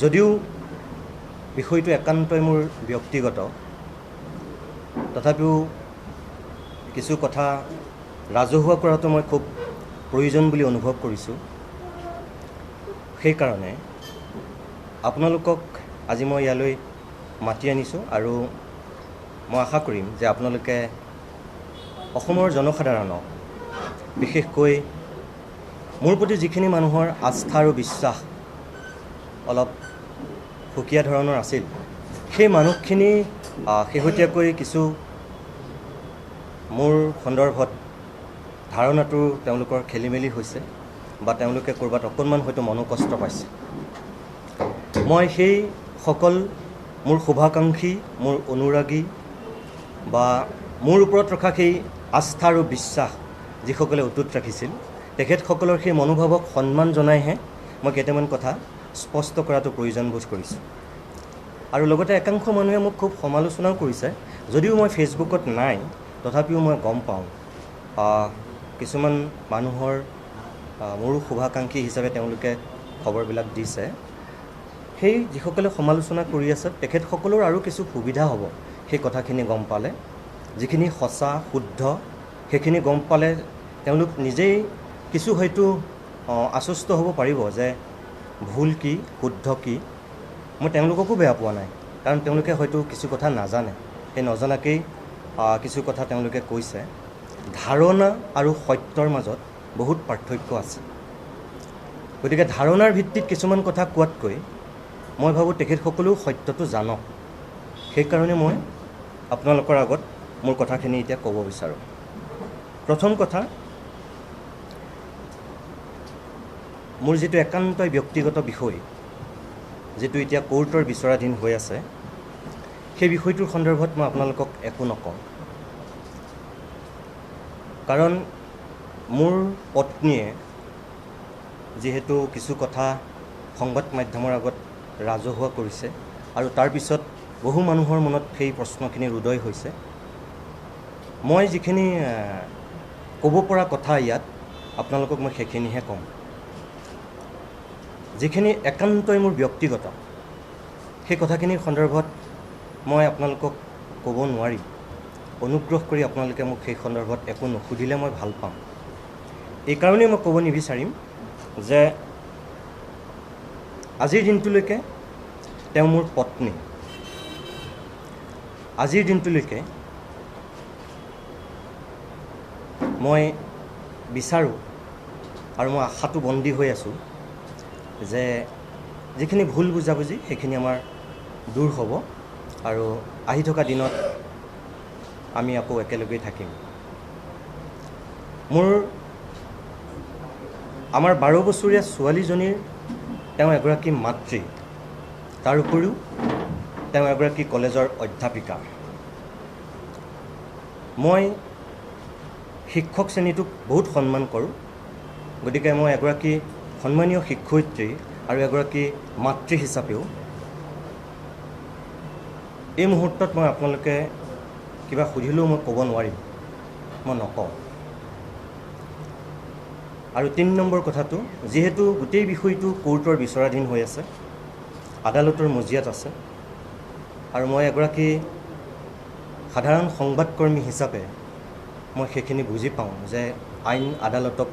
যদিও বিষয়টো একান্তই মোৰ ব্যক্তিগত, তথাপিও কিছু কথা ৰাজহুৱা কৰাটো মই খুব প্ৰয়োজন বুলি অনুভৱ কৰিছোঁ। সেইকাৰণে আপোনালোকক আজি মই ইয়ালৈ মাতি আনিছোঁ আৰু মই আশা কৰিম যে আপোনালোকে অসমৰ জনসাধাৰণক, বিশেষকৈ মোৰ প্ৰতি যিখিনি মানুহৰ আস্থা আৰু বিশ্বাস অলপ সুকীয়া ধৰণৰ আছিল, সেই মানুহখিনি শেহতীয়াকৈ কিছু মোৰ সন্দৰ্ভত ধাৰণাটো তেওঁলোকৰ খেলিমেলি হৈছে বা তেওঁলোকে ক'ৰবাত অকণমান হয়তো মনোকষ্ট পাইছে। মই সেই সকল মোৰ শুভাকাংক্ষী, মোৰ অনুৰাগী বা মোৰ ওপৰত ৰখা সেই আস্থা আৰু বিশ্বাস যিসকলে অটুট ৰাখিছিল, তেখেতসকলৰ সেই মনোভাৱক সন্মান জনাইহে মই কেইটামান কথা স্পষ্ট কৰাটো প্ৰয়োজন বোধ কৰিছোঁ। আৰু লগতে একাংশ মানুহে মোক খুব সমালোচনাও কৰিছে। যদিও মই ফেচবুকত নাই, তথাপিও মই গম পাওঁ কিছুমান মানুহৰ মোৰো শুভাকাংক্ষী হিচাপে তেওঁলোকে খবৰবিলাক দিছে। সেই যিসকলে সমালোচনা কৰি আছে তেখেতসকলৰ আৰু কিছু সুবিধা হ'ব সেই কথাখিনি গম পালে। যিখিনি সঁচা শুদ্ধ সেইখিনি গম পালে তেওঁলোক নিজেই কিছু হয়তো আশ্বস্ত হ'ব পাৰিব যে ভুল কি শুদ্ধ কি। মই তেওঁলোককো বেয়া পোৱা নাই, কাৰণ তেওঁলোকে হয়তো কিছু কথা নাজানে। সেই নজনাকেই কিছু কথা তেওঁলোকে কৈছে। ধাৰণা আৰু সত্যৰ মাজত বহুত পাৰ্থক্য আছে। গতিকে ধাৰণাৰ ভিত্তিত কিছুমান কথা কোৱাতকৈ মই ভাবোঁ তেখেতসকলেও সত্যটো জানক। সেইকাৰণে মই আপোনালোকৰ আগত মোৰ কথাখিনি এতিয়া ক'ব বিচাৰোঁ। প্ৰথম কথা, মোৰ যিটো একান্তই ব্যক্তিগত বিষয়, যিটো এতিয়া কোৰ্টৰ বিচৰাধীন হৈ আছে, সেই বিষয়টোৰ সন্দৰ্ভত মই আপোনালোকক একো নকওঁ। কাৰণ মোৰ পত্নীয়ে যিহেতু কিছু কথা সংবাদ মাধ্যমৰ আগত ৰাজহুৱা কৰিছে আৰু তাৰপিছত বহু মানুহৰ মনত সেই প্ৰশ্নখিনিৰ উদয় হৈছে, মই যিখিনি ক'ব পৰা কথা ইয়াত আপোনালোকক মই সেইখিনিহে ক'ম। যিখিনি একান্তই মোৰ ব্যক্তিগত, সেই কথাখিনিৰ সন্দৰ্ভত মই আপোনালোকক ক'ব নোৱাৰিম। অনুগ্ৰহ কৰি আপোনালোকে মোক সেই সন্দৰ্ভত একো নুসুধিলে মই ভাল পাম। এইকাৰণেই মই ক'ব নিবিচাৰিম যে আজিৰ দিনটোলৈকে তেওঁ মোৰ পত্নী। আজিৰ দিনটোলৈকে মই বিচাৰোঁ আৰু মই আশাটো বন্দী হৈ আছোঁ যে যিখিনি ভুল বুজাবুজি সেইখিনি আমাৰ দূৰ হ'ব আৰু আহি থকা দিনত আমি আকৌ একেলগেই থাকিম। আমাৰ 12 বছৰীয়া ছোৱালীজনীৰ তেওঁ এগৰাকী মাতৃ, তাৰ উপৰিও তেওঁ এগৰাকী কলেজৰ অধ্যাপিকা। মই শিক্ষক শ্ৰেণীটোক বহুত সন্মান কৰোঁ। গতিকে মই এগৰাকী সন্মানীয় শিক্ষয়িত্ৰী আৰু এগৰাকী মাতৃ হিচাপেও এই মুহূৰ্তত মই আপোনালোকে কিবা সুধিলেও মই ক'ব নোৱাৰিম, মই নকওঁ। আৰু 3 নম্বৰ কথাটো, যিহেতু গোটেই বিষয়টো কোৰ্টৰ বিচৰাধীন হৈ আছে, আদালতৰ মজিয়াত আছে, আৰু মই এগৰাকী সাধাৰণ সংবাদকৰ্মী হিচাপে মই সেইখিনি বুজি পাওঁ যে আইন আদালতক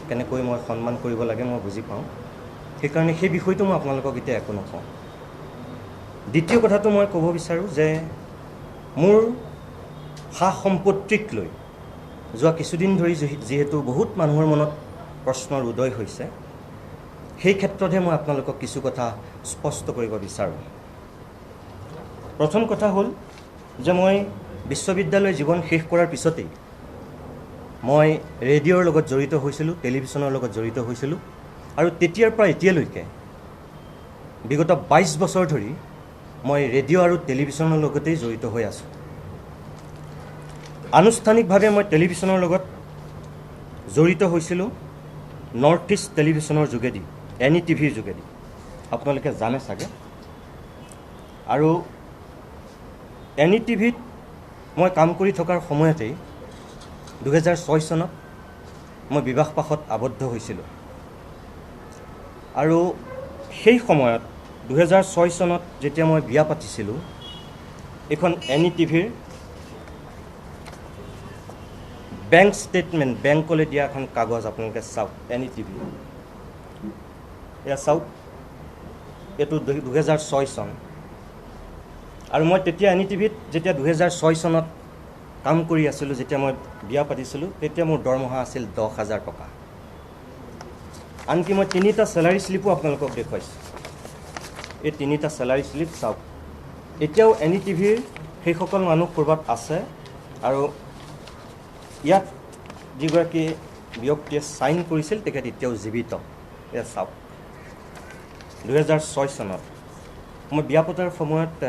কেনেকৈ মই সন্মান কৰিব লাগে মই বুজি পাওঁ। সেইকাৰণে সেই বিষয়টো মই আপোনালোকক এতিয়া একো নকওঁ। দ্বিতীয় কথাটো মই ক'ব বিচাৰোঁ যে মোৰ সা সম্পত্তিক লৈ যোৱা কিছুদিন ধৰি যিহেতু বহুত মানুহৰ মনত প্ৰশ্নৰ উদয় হৈছে, সেই ক্ষেত্ৰতহে মই আপোনালোকক কিছু কথা স্পষ্ট কৰিব বিচাৰোঁ। প্ৰথম কথা হ'ল যে মই বিশ্ববিদ্যালয় জীৱন শেষ কৰাৰ পিছতেই মই ৰেডিঅ'ৰ লগত জড়িত হৈছিলোঁ, টেলিভিশ্যনৰ লগত জড়িত হৈছিলোঁ, আৰু তেতিয়াৰ পৰা এতিয়ালৈকে বিগত 22 বছৰ ধৰি মই ৰেডিঅ' আৰু টেলিভিশ্যনৰ লগতেই জড়িত হৈ আছোঁ। আনুষ্ঠানিকভাৱে মই টেলিভিশ্যনৰ লগত জড়িত হৈছিলোঁ নৰ্থ ইষ্ট টেলিভিশ্যনৰ যোগেদি, NETV-ৰ যোগেদি, আপোনালোকে জানে চাগে। আৰু NETV-ত মই কাম কৰি থকাৰ সময়তেই 2006 চনত মই বিবাহপাশত আবদ্ধ হৈছিলোঁ। আৰু সেই সময়ত 2006 চনত যেতিয়া মই বিয়া পাতিছিলোঁ, এখন NETV বেংক ষ্টেটমেণ্ট, বেংকলৈ দিয়া এখন কাগজ আপোনালোকে চাওক, NETV এয়া চাওক, এইটো 2006 চন। আৰু মই তেতিয়া NETVত যেতিয়া 2006 চনত কাম কৰি আছিলোঁ, যেতিয়া মই বিয়া পাতিছিলোঁ, তেতিয়া মোৰ দৰমহা আছিল 10,000 টকা। আনকি মই 3টা চেলাৰী শ্লিপো আপোনালোকক দেখুৱাইছোঁ। এই 3টা চেলাৰী শ্লিপ চাওক। এতিয়াও NETVৰ সেইসকল মানুহ ক'ৰবাত আছে, আৰু ইয়াত যিগৰাকী ব্যক্তিয়ে ছাইন কৰিছিল তেখেত এতিয়াও জীৱিত। এয়া চাওক, 2006 চনত মই বিয়া পতাৰ সময়ত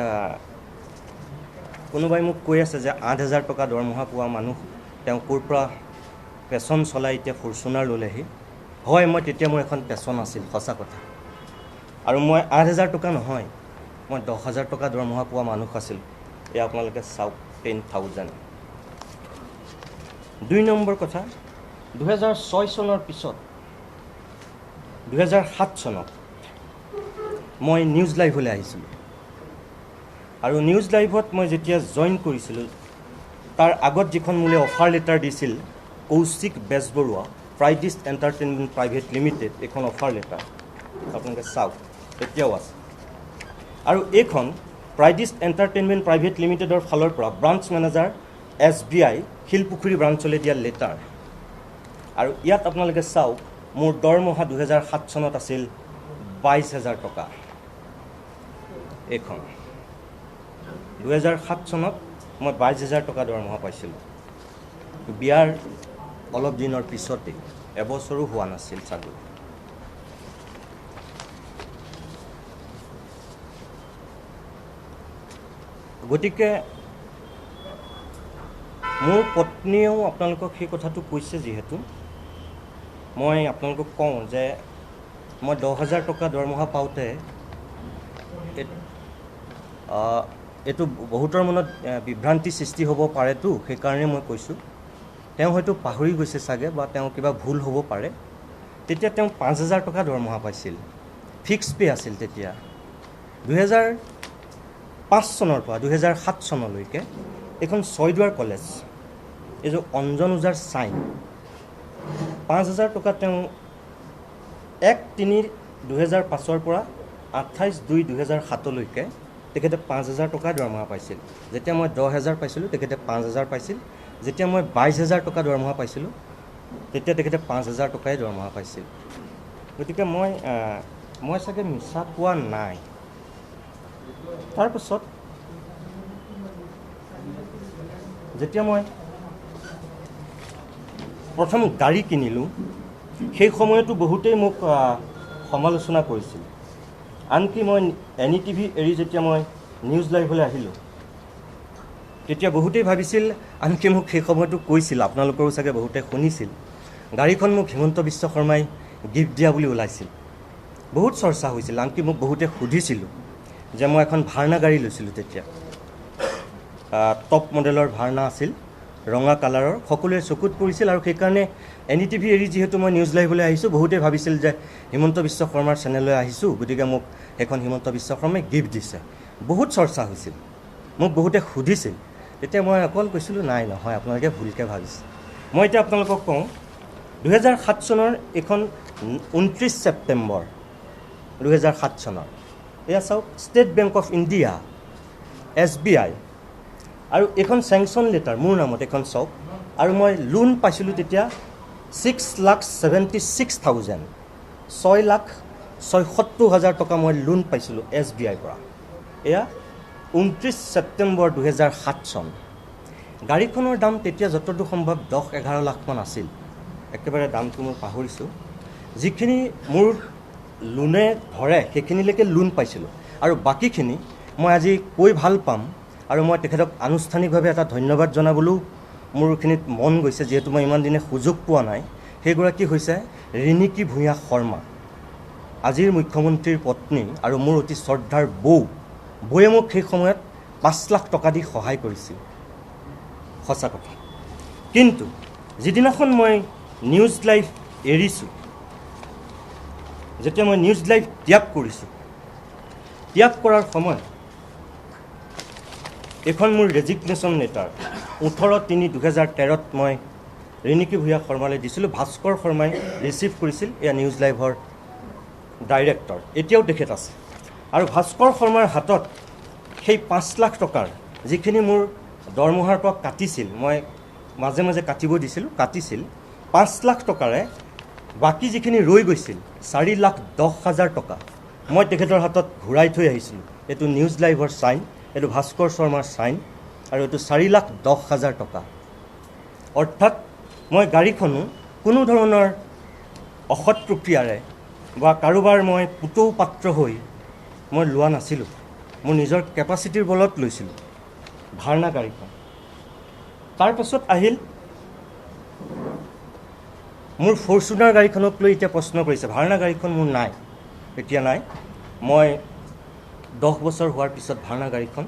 কোনোবাই মোক কৈ আছে যে 8,000 টকা দৰমহা পোৱা মানুহ তেওঁ ক'ৰ পৰা পেচন চলাই এতিয়া ফৰ্চুনাৰ ল'লেহি। হয়, মই তেতিয়া মোৰ এখন পেচন আছিল, সঁচা কথা। আৰু মই 8,000 টকা নহয়, মই 10,000 টকা দৰমহা পোৱা মানুহ আছিল। এয়া আপোনালোকে চাওক, 10,000। 2 নম্বৰ কথা, 2006 চনৰ পিছত 2007 চনত মই নিউজ লাইভলৈ আহিছিলোঁ। আৰু নিউজ লাইভত মই যেতিয়া জইন কৰিছিলোঁ, তাৰ আগত যিখন মোলৈ অফাৰ লেটাৰ দিছিল কৌশিক বেজবৰুৱা, প্ৰাইডিষ্ট এণ্টাৰটেইনমেণ্ট প্ৰাইভেট লিমিটেড, এইখন অফাৰ লেটাৰ আপোনালোকে চাওক, এতিয়াও আছে। আৰু এইখন প্ৰাইডিষ্ট এণ্টাৰটেইনমেণ্ট প্ৰাইভেট লিমিটেডৰ ফালৰ পৰা ব্ৰাঞ্চ মেনেজাৰ SBI শিলপুখুৰী ব্ৰাঞ্চলৈ দিয়া লেটাৰ। আৰু ইয়াত আপোনালোকে চাওক, মোৰ দৰমহা 2007 চনত আছিল 22,000 টকা। এইখন 2007 চনত মই 22,000 টকা দৰমহা পাইছিলোঁ। বিয়াৰ অলপ দিনৰ পিছতেই, এবছৰো হোৱা নাছিল চাগৈ। গতিকে মোৰ পত্নীয়েও আপোনালোকক সেই কথাটো কৈছে, যিহেতু মই আপোনালোকক কওঁ যে মই 10,000 টকা দৰমহা পাওঁতে এইটো বহুতৰ মনত বিভ্ৰান্তি সৃষ্টি হ'ব পাৰেতো, সেইকাৰণে মই কৈছোঁ। তেওঁ হয়তো পাহৰি গৈছে চাগে, বা তেওঁ কিবা ভুল হ'ব পাৰে। তেতিয়া তেওঁ 5,000 টকা দৰমহা পাইছিল, ফিক্স পে আছিল তেতিয়া। 2005 চনৰ পৰা 2007 চনলৈকে এইখন ছয়দুৱাৰ কলেজ, এই যে অঞ্জন ওজাৰ ছাইন, 5,000 টকা তেওঁ 1/3/2005 পৰা 28/2/2007লৈকে তেখেতে 5,000 টকা দৰমহা পাইছিল। যেতিয়া মই 10,000 পাইছিলোঁ, তেখেতে 5,000 পাইছিল। যেতিয়া মই 22,000 টকা দৰমহা পাইছিলোঁ, তেতিয়া তেখেতে 5,000 টকাই দৰমহা পাইছিল। গতিকে মই চাগে মিছা কোৱা নাই। তাৰপাছত যেতিয়া মই প্ৰথম গাড়ী কিনিলোঁ, সেই সময়তো বহুতেই মোক সমালোচনা কৰিছিল। আনকি মই NETV এৰি যেতিয়া মই নিউজ লাইভলৈ আহিলোঁ, তেতিয়া বহুতেই ভাবিছিল, আনকি মোক সেই সময়তো কৈছিল, আপোনালোকৰো চাগে বহুতে শুনিছিল, গাড়ীখন মোক হিমন্ত বিশ্ব শৰ্মাই গিফ্ট দিয়া বুলি ওলাইছিল। বহুত চৰ্চা হৈছিল। আনকি মোক বহুতে সুধিছিলোঁ যে মই এখন ভাৰ্না গাড়ী লৈছিলোঁ তেতিয়া, টপ মডেলৰ ভাৰ্না আছিল, ৰঙা কালাৰৰ, সকলোৱে চকুত পৰিছিল। আৰু সেইকাৰণে NETV এৰি যিহেতু মই নিউজ লাইভলৈ আহিছোঁ, বহুতেই ভাবিছিল যে হিমন্ত বিশ্ব শৰ্মাৰ চেনেললৈ আহিছোঁ, গতিকে মোক সেইখন হিমন্ত বিশ্ব শৰ্মাই গিফ্ট দিছে। বহুত চৰ্চা হৈছিল, মোক বহুতে সুধিছিল। তেতিয়া মই অকল কৈছিলোঁ, নাই নহয়, আপোনালোকে ভুলকৈ ভাবিছে। মই এতিয়া আপোনালোকক কওঁ, 2007 চনৰ এইখন 29 ছেপ্টেম্বৰ 2007 চনৰ, এয়া চাওক, state bank of India, SBI, আৰু এইখন চেংচন লেটাৰ মোৰ নামত, এইখন চাওক। আৰু মই লোন পাইছিলোঁ তেতিয়া 6,76,000, 6,76,000 টকা মই লোন পাইছিলোঁ SBIৰ পৰা। এয়া 29 ছেপ্টেম্বৰ 2007 চন। গাড়ীখনৰ দাম তেতিয়া যতদূৰ সম্ভৱ 10-11 লাখমান আছিল, একেবাৰে দামটো মই পাহৰিছোঁ। যিখিনি মোৰ লোনে ধৰে সেইখিনিলৈকে লোন পাইছিলোঁ, আৰু বাকীখিনি মই আজি কৈ ভাল পাম। আৰু মই তেখেতক আনুষ্ঠানিকভাৱে এটা ধন্যবাদ জনাবলৈও মোৰ এইখিনিত মন গৈছে, যিহেতু মই ইমান দিনে সুযোগ পোৱা নাই। সেইগৰাকী হৈছে ৰিণিকী ভূঞা শৰ্মা, আজিৰ মুখ্যমন্ত্ৰীৰ পত্নী আৰু মোৰ অতি শ্ৰদ্ধাৰ বৌয়ে মোক সেই সময়ত 5 লাখ টকা দি সহায় কৰিছিল, সঁচা কথা। কিন্তু যিদিনাখন মই নিউজ লাইভ এৰিছোঁ, যেতিয়া মই নিউজ লাইভ ত্যাগ কৰিছোঁ, ত্যাগ কৰাৰ সময়ত এখন মোৰ ৰেজিগনেশ্যন লেটাৰ 18/3/2013 মই ৰিণিকী ভূঞা শৰ্মালৈ দিছিলোঁ। ভাস্কৰ শৰ্মাই ৰিচিভ কৰিছিল, এয়া নিউজ লাইভৰ ডাইৰেক্টৰ, এতিয়াও তেখেত আছে। আৰু ভাস্কৰ শৰ্মাৰ হাতত সেই 5 লাখ টকাৰ যিখিনি মোৰ দৰমহাৰ পৰা কাটিছিল, মই মাজে মাজে কাটিব দিছিলোঁ, কাটিছিল 5 লাখ টকাৰে বাকী যিখিনি ৰৈ গৈছিল 4,10,000 টকা মই তেখেতৰ হাতত ঘূৰাই থৈ আহিছিলোঁ। এইটো নিউজ লাইভৰ চাইন, এইটো ভাস্কৰ শৰ্মাৰ চাইন, আৰু এইটো 4,10,000 টকা। অৰ্থাৎ মই গাড়ীখনো কোনো ধৰণৰ অসৎ প্ৰক্ৰিয়াৰে বা কাৰোবাৰ মই পুতৌ পাত্ৰ হৈ মই লোৱা নাছিলোঁ, মোৰ নিজৰ কেপাচিটিৰ বলত লৈছিলোঁ ভাৰ্না গাড়ীখন। তাৰপাছত আহিল মোৰ ফৰ্চুনাৰ গাড়ীখনক লৈ এতিয়া প্ৰশ্ন কৰিছে। ভাৰ্না গাড়ীখন মোৰ নাই, এতিয়া নাই। মই 10 বছৰ হোৱাৰ পিছত ভাৰ্না গাড়ীখন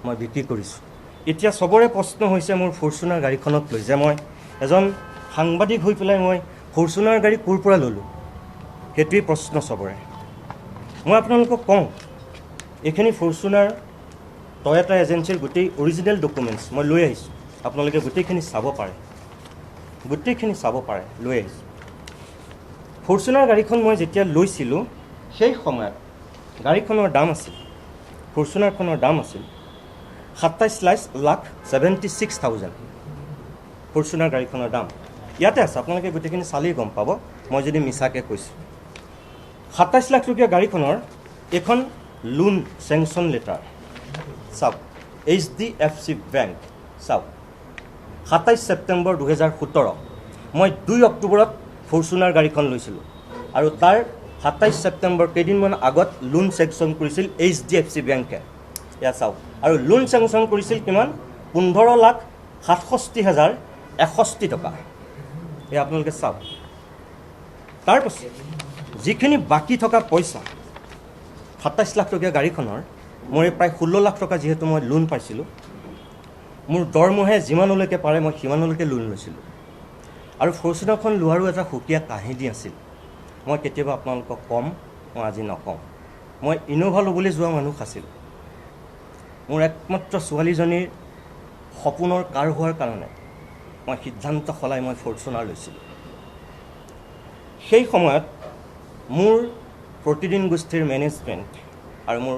মই বিক্ৰী কৰিছোঁ। এতিয়া চবৰে প্ৰশ্ন হৈছে মোৰ ফৰ্চুনাৰ গাড়ীখনক লৈ, যে মই এজন সাংবাদিক হৈ পেলাই মই ফৰ্চুনাৰ গাড়ী ক'ৰ পৰা ল'লোঁ, সেইটোৱেই প্ৰশ্ন চবৰে। মই আপোনালোকক কওঁ, এইখিনি ফৰ্চুনাৰ টয়োটা এজেঞ্চিৰ গোটেই অৰিজিনেল ডকুমেণ্টছ মই লৈ আহিছোঁ, আপোনালোকে গোটেইখিনি চাব পাৰে, লৈ আহিছোঁ। ফৰ্চুনাৰ গাড়ীখন মই যেতিয়া লৈছিলোঁ সেই সময়ত গাড়ীখনৰ দাম আছিল, ফৰ্চুনাৰখনৰ দাম আছিল 27,76,000 ফৰ্চুনাৰ গাড়ীখনৰ দাম। ইয়াতে আছে, আপোনালোকে গোটেইখিনি চালেই গম পাব মই যদি মিছাকৈ কৈছোঁ। 27 লাখ টকীয়া গাড়ীখনৰ এখন লোন চেংচন লেটাৰ চাওক, HDFC বেংক চাওক, 27 ছেপ্টেম্বৰ 2017। মই 2 অক্টোবৰত ফৰ্চুনাৰ গাড়ীখন লৈছিলোঁ, আৰু তাৰ 27 ছেপ্টেম্বৰ কেইদিনমান আগত লোন চেংচন কৰিছিল HDFC বেংকে। এয়া চাওক, আৰু লোন চেংচন কৰিছিল কিমান? 15,67,061 টকা। এয়া আপোনালোকে চাওক। তাৰপাছত যিখিনি বাকী থকা পইচা 27 লাখ টকীয়া গাড়ীখনৰ, মোৰ প্ৰায় 16 লাখ টকা যিহেতু মই লোন পাইছিলোঁ, মোৰ দৰমহাই যিমানলৈকে পাৰে মই সিমানলৈকে লোন লৈছিলোঁ। আৰু ফৰ্চুনাৰখন লোৱাৰো এটা সুকীয়া কাহিনী আছিল, মই কেতিয়াবা আপোনালোকক ক'ম, মই আজি নকওঁ। মই ইন'ভা ল'বলৈ যোৱা মানুহ আছিলোঁ। মোৰ একমাত্ৰ ছোৱালীজনীৰ সপোনৰ কাৰ হোৱাৰ কাৰণে মই সিদ্ধান্ত সলাই মই ফৰ্চুনাৰ লৈছিলোঁ। সেই সময়ত মোৰ প্ৰতিদিন গোষ্ঠীৰ মেনেজমেণ্ট আৰু মোৰ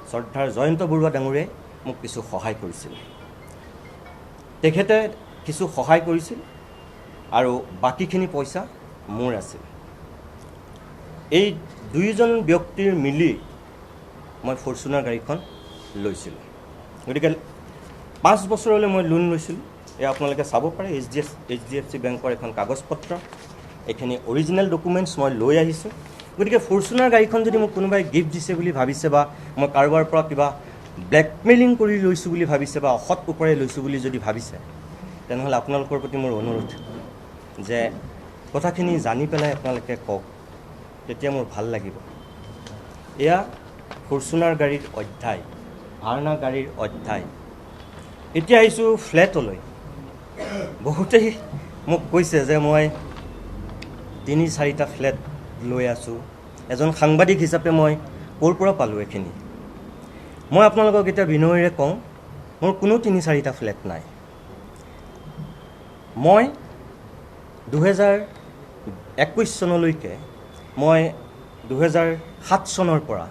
শ্ৰদ্ধাৰ জয়ন্ত বৰুৱা ডাঙৰীয়াই মোক কিছু সহায় কৰিছিল। তেখেতে কিছু সহায় কৰিছিল আৰু বাকীখিনি পইচা মোৰ আছিল। এই দুয়োজন ব্যক্তিৰ মিলি মই ফৰ্চুনাৰ গাড়ীখন লৈছিলোঁ। গতিকে 5 বছৰলৈ মই লোন লৈছিলোঁ। এয়া আপোনালোকে চাব পাৰে, HDFC বেংকৰ এখন কাগজ পত্ৰ, এইখিনি অৰিজিনেল ডকুমেণ্টছ মই লৈ আহিছোঁ। গতিকে ফৰ্চুনাৰ গাড়ীখন যদি মোক কোনোবাই গিফ্ট দিছে বুলি ভাবিছে, বা মই কাৰোবাৰ পৰা কিবা ব্লেকমেইলিং কৰি লৈছোঁ বুলি ভাবিছে, বা অসৎ উপায়ে লৈছোঁ বুলি যদি ভাবিছে, তেনেহ'লে আপোনালোকৰ প্ৰতি মোৰ অনুৰোধ যে কথাখিনি জানি পেলাই আপোনালোকে কওক, তেতিয়া মোৰ ভাল লাগিব। এয়া ফৰ্চুনাৰ গাড়ীৰ অধ্যায়, ভাৰ্না গাড়ীৰ অধ্যায়। এতিয়া আহিছোঁ ফ্লেটলৈ। বহুতেই মোক কৈছে যে মই 3-4টা ফ্লেট লৈ আছোঁ, এজন সাংবাদিক হিচাপে মই ক'ৰ পৰা পালোঁ এইখিনি। মই আপোনালোকক এতিয়া বিনয়েৰে কওঁ, মোৰ কোনো 3-4টা ফ্লেট নাই। মই 2021 চনলৈকে, মই 2007 চনৰ পৰা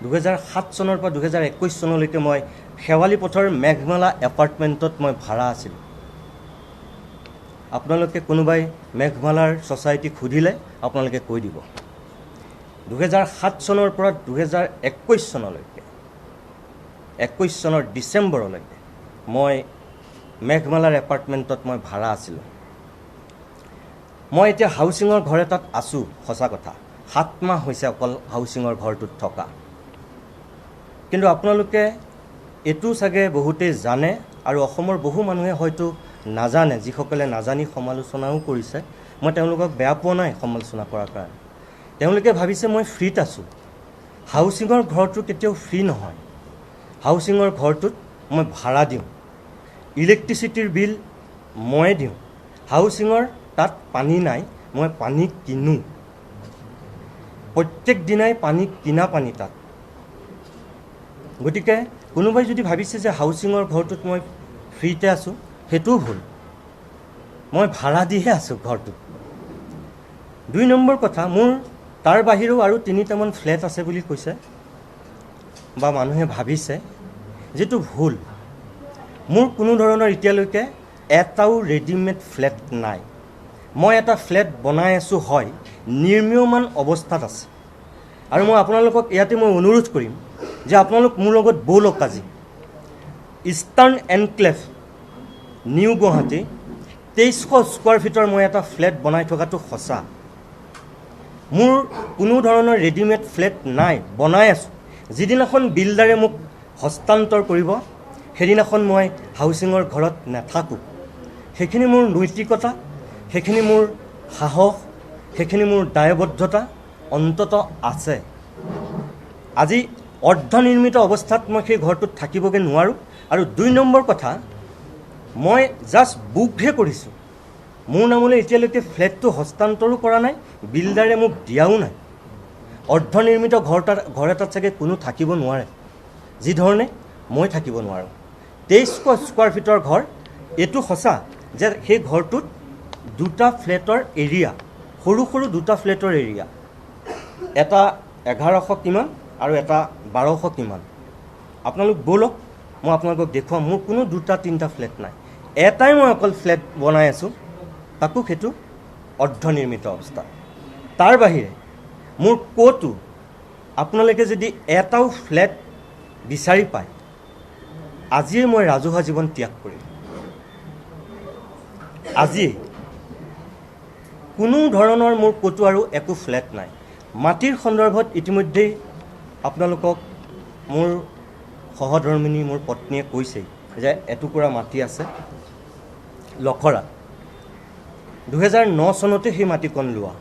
2021 চনলৈকে মই শেৱালি পথৰ মেঘমালা এপাৰ্টমেণ্টত মই ভাড়া আছিলোঁ। আপোনালোকে কোনোবাই মেঘমালাৰ ছ'চাইটিক সুধিলে আপোনালোকে কৈ দিব। 2007 চনৰ পৰা 2021 চনলৈকে, 21 চনৰ ডিচেম্বৰলৈকে মই মেঘমালাৰ এপাৰ্টমেণ্টত মই ভাড়া আছিলোঁ। মই এতিয়া হাউচিঙৰ ঘৰ এটাত আছোঁ, সঁচা কথা। 7 মাহ হৈছে অকল হাউচিঙৰ ঘৰটোত থকা। কিন্তু আপোনালোকে এইটো চাগে বহুতেই জানে, আৰু অসমৰ বহু মানুহে হয়তো নাজানে, যিসকলে নাজানি সমালোচনাও কৰিছে। মই তেওঁলোকক বেয়া পোৱা নাই সমালোচনা কৰাৰ কাৰণে। তেওঁলোকে ভাবিছে মই ফ্ৰীত আছোঁ। হাউচিঙৰ ঘৰটো কেতিয়াও ফ্ৰী নহয়। হাউচিঙৰ ঘৰটোত মই ভাড়া দিওঁ, ইলেক্ট্ৰিচিটিৰ বিল মই দিওঁ। হাউচিঙৰ তাত পানী নাই, মই পানী কিনো। প্ৰত্যেক দিনাই পানী কিনা পানী তাত। গতিকে কোনোবাই যদি ভাবিছে যে হাউচিঙৰ ঘৰটোত মই ফ্ৰীতে আছোঁ, সেইটোও ভুল। মই ভাড়া দিহে আছোঁ ঘৰটোত। 2 নম্বৰ কথা, মোৰ তাৰ বাহিৰেও আৰু 3টামান ফ্লেট আছে বুলি কৈছে বা মানুহে ভাবিছে, যিটো ভুল। মোৰ কোনো ধৰণৰ এতিয়ালৈকে এটাও ৰেডিমেড ফ্লেট নাই। মই এটা ফ্লেট বনাই আছোঁ, হয় নিৰ্মীয়মান অৱস্থাত আছে। আৰু মই আপোনালোকক ইয়াতে মই অনুৰোধ কৰিম যে আপোনালোক মোৰ লগত ব'লক আজি eastern enclave new Guwahati 2300 square ফিটৰ মই এটা ফ্লেট বনাই থকাটো সঁচা। মোৰ কোনো ধৰণৰ ৰেডিমেড ফ্লেট নাই, বনাই আছোঁ। যিদিনাখন বিল্ডাৰে মোক হস্তান্তৰ কৰিব, সেইদিনাখন মই হাউচিঙৰ ঘৰত নাথাকোঁ। সেইখিনি মোৰ নৈতিকতা, সেইখিনি মোৰ সাহস, সেইখিনি মোৰ দায়বদ্ধতা অন্তত আছে। আজি অৰ্ধনিৰ্মিত অৱস্থাত মই সেই ঘৰটোত থাকিবগৈ নোৱাৰোঁ। আৰু 2 নম্বৰ কথা, মই জাষ্ট বুকহে কৰিছোঁ। মোৰ নামলৈ এতিয়ালৈকে ফ্লেটটো হস্তান্তৰো কৰা নাই, বিল্ডাৰে মোক দিয়াও নাই। অৰ্ধনিৰ্মিত ঘৰ এটাত চাগে কোনো থাকিব নোৱাৰে, যিধৰণে মই থাকিব নোৱাৰোঁ। 2300 স্কোৱাৰ ফিটৰ ঘৰ, এইটো সঁচা যে সেই ঘৰটোত 2টা ফ্লেটৰ এৰিয়া, সৰু সৰু 2টা ফ্লেটৰ এৰিয়া, এটা 1100 কিমান আৰু এটা 1200 কিমান। আপোনালোক ব'লক, মই আপোনালোকক দেখুৱাম। মোৰ কোনো 2টা-3টা ফ্লেট নাই, এটাই মই অকল ফ্লেট বনাই আছোঁ, তাকো সেইটো অৰ্ধনিৰ্মিত অৱস্থা। তাৰ বাহিৰে মোৰ ক'তো আপোনালোকে যদি এটাও ফ্লেট বিচাৰি পায়, আজিয়ে মই ৰাজহুৱা জীৱন ত্যাগ কৰিম। আজিয়ে কোনো ধৰণৰ মোৰ ক'তো আৰু একো ফ্লেট নাই। মাটিৰ সন্দৰ্ভত ইতিমধ্যেই আপোনালোকক মোৰ সহধৰ্মিনী, মোৰ পত্নীয়ে কৈছেই যে এটুকুৰা মাটি আছে লখৰাত। 2009 চনতে সেই মাটিকণ লোৱা,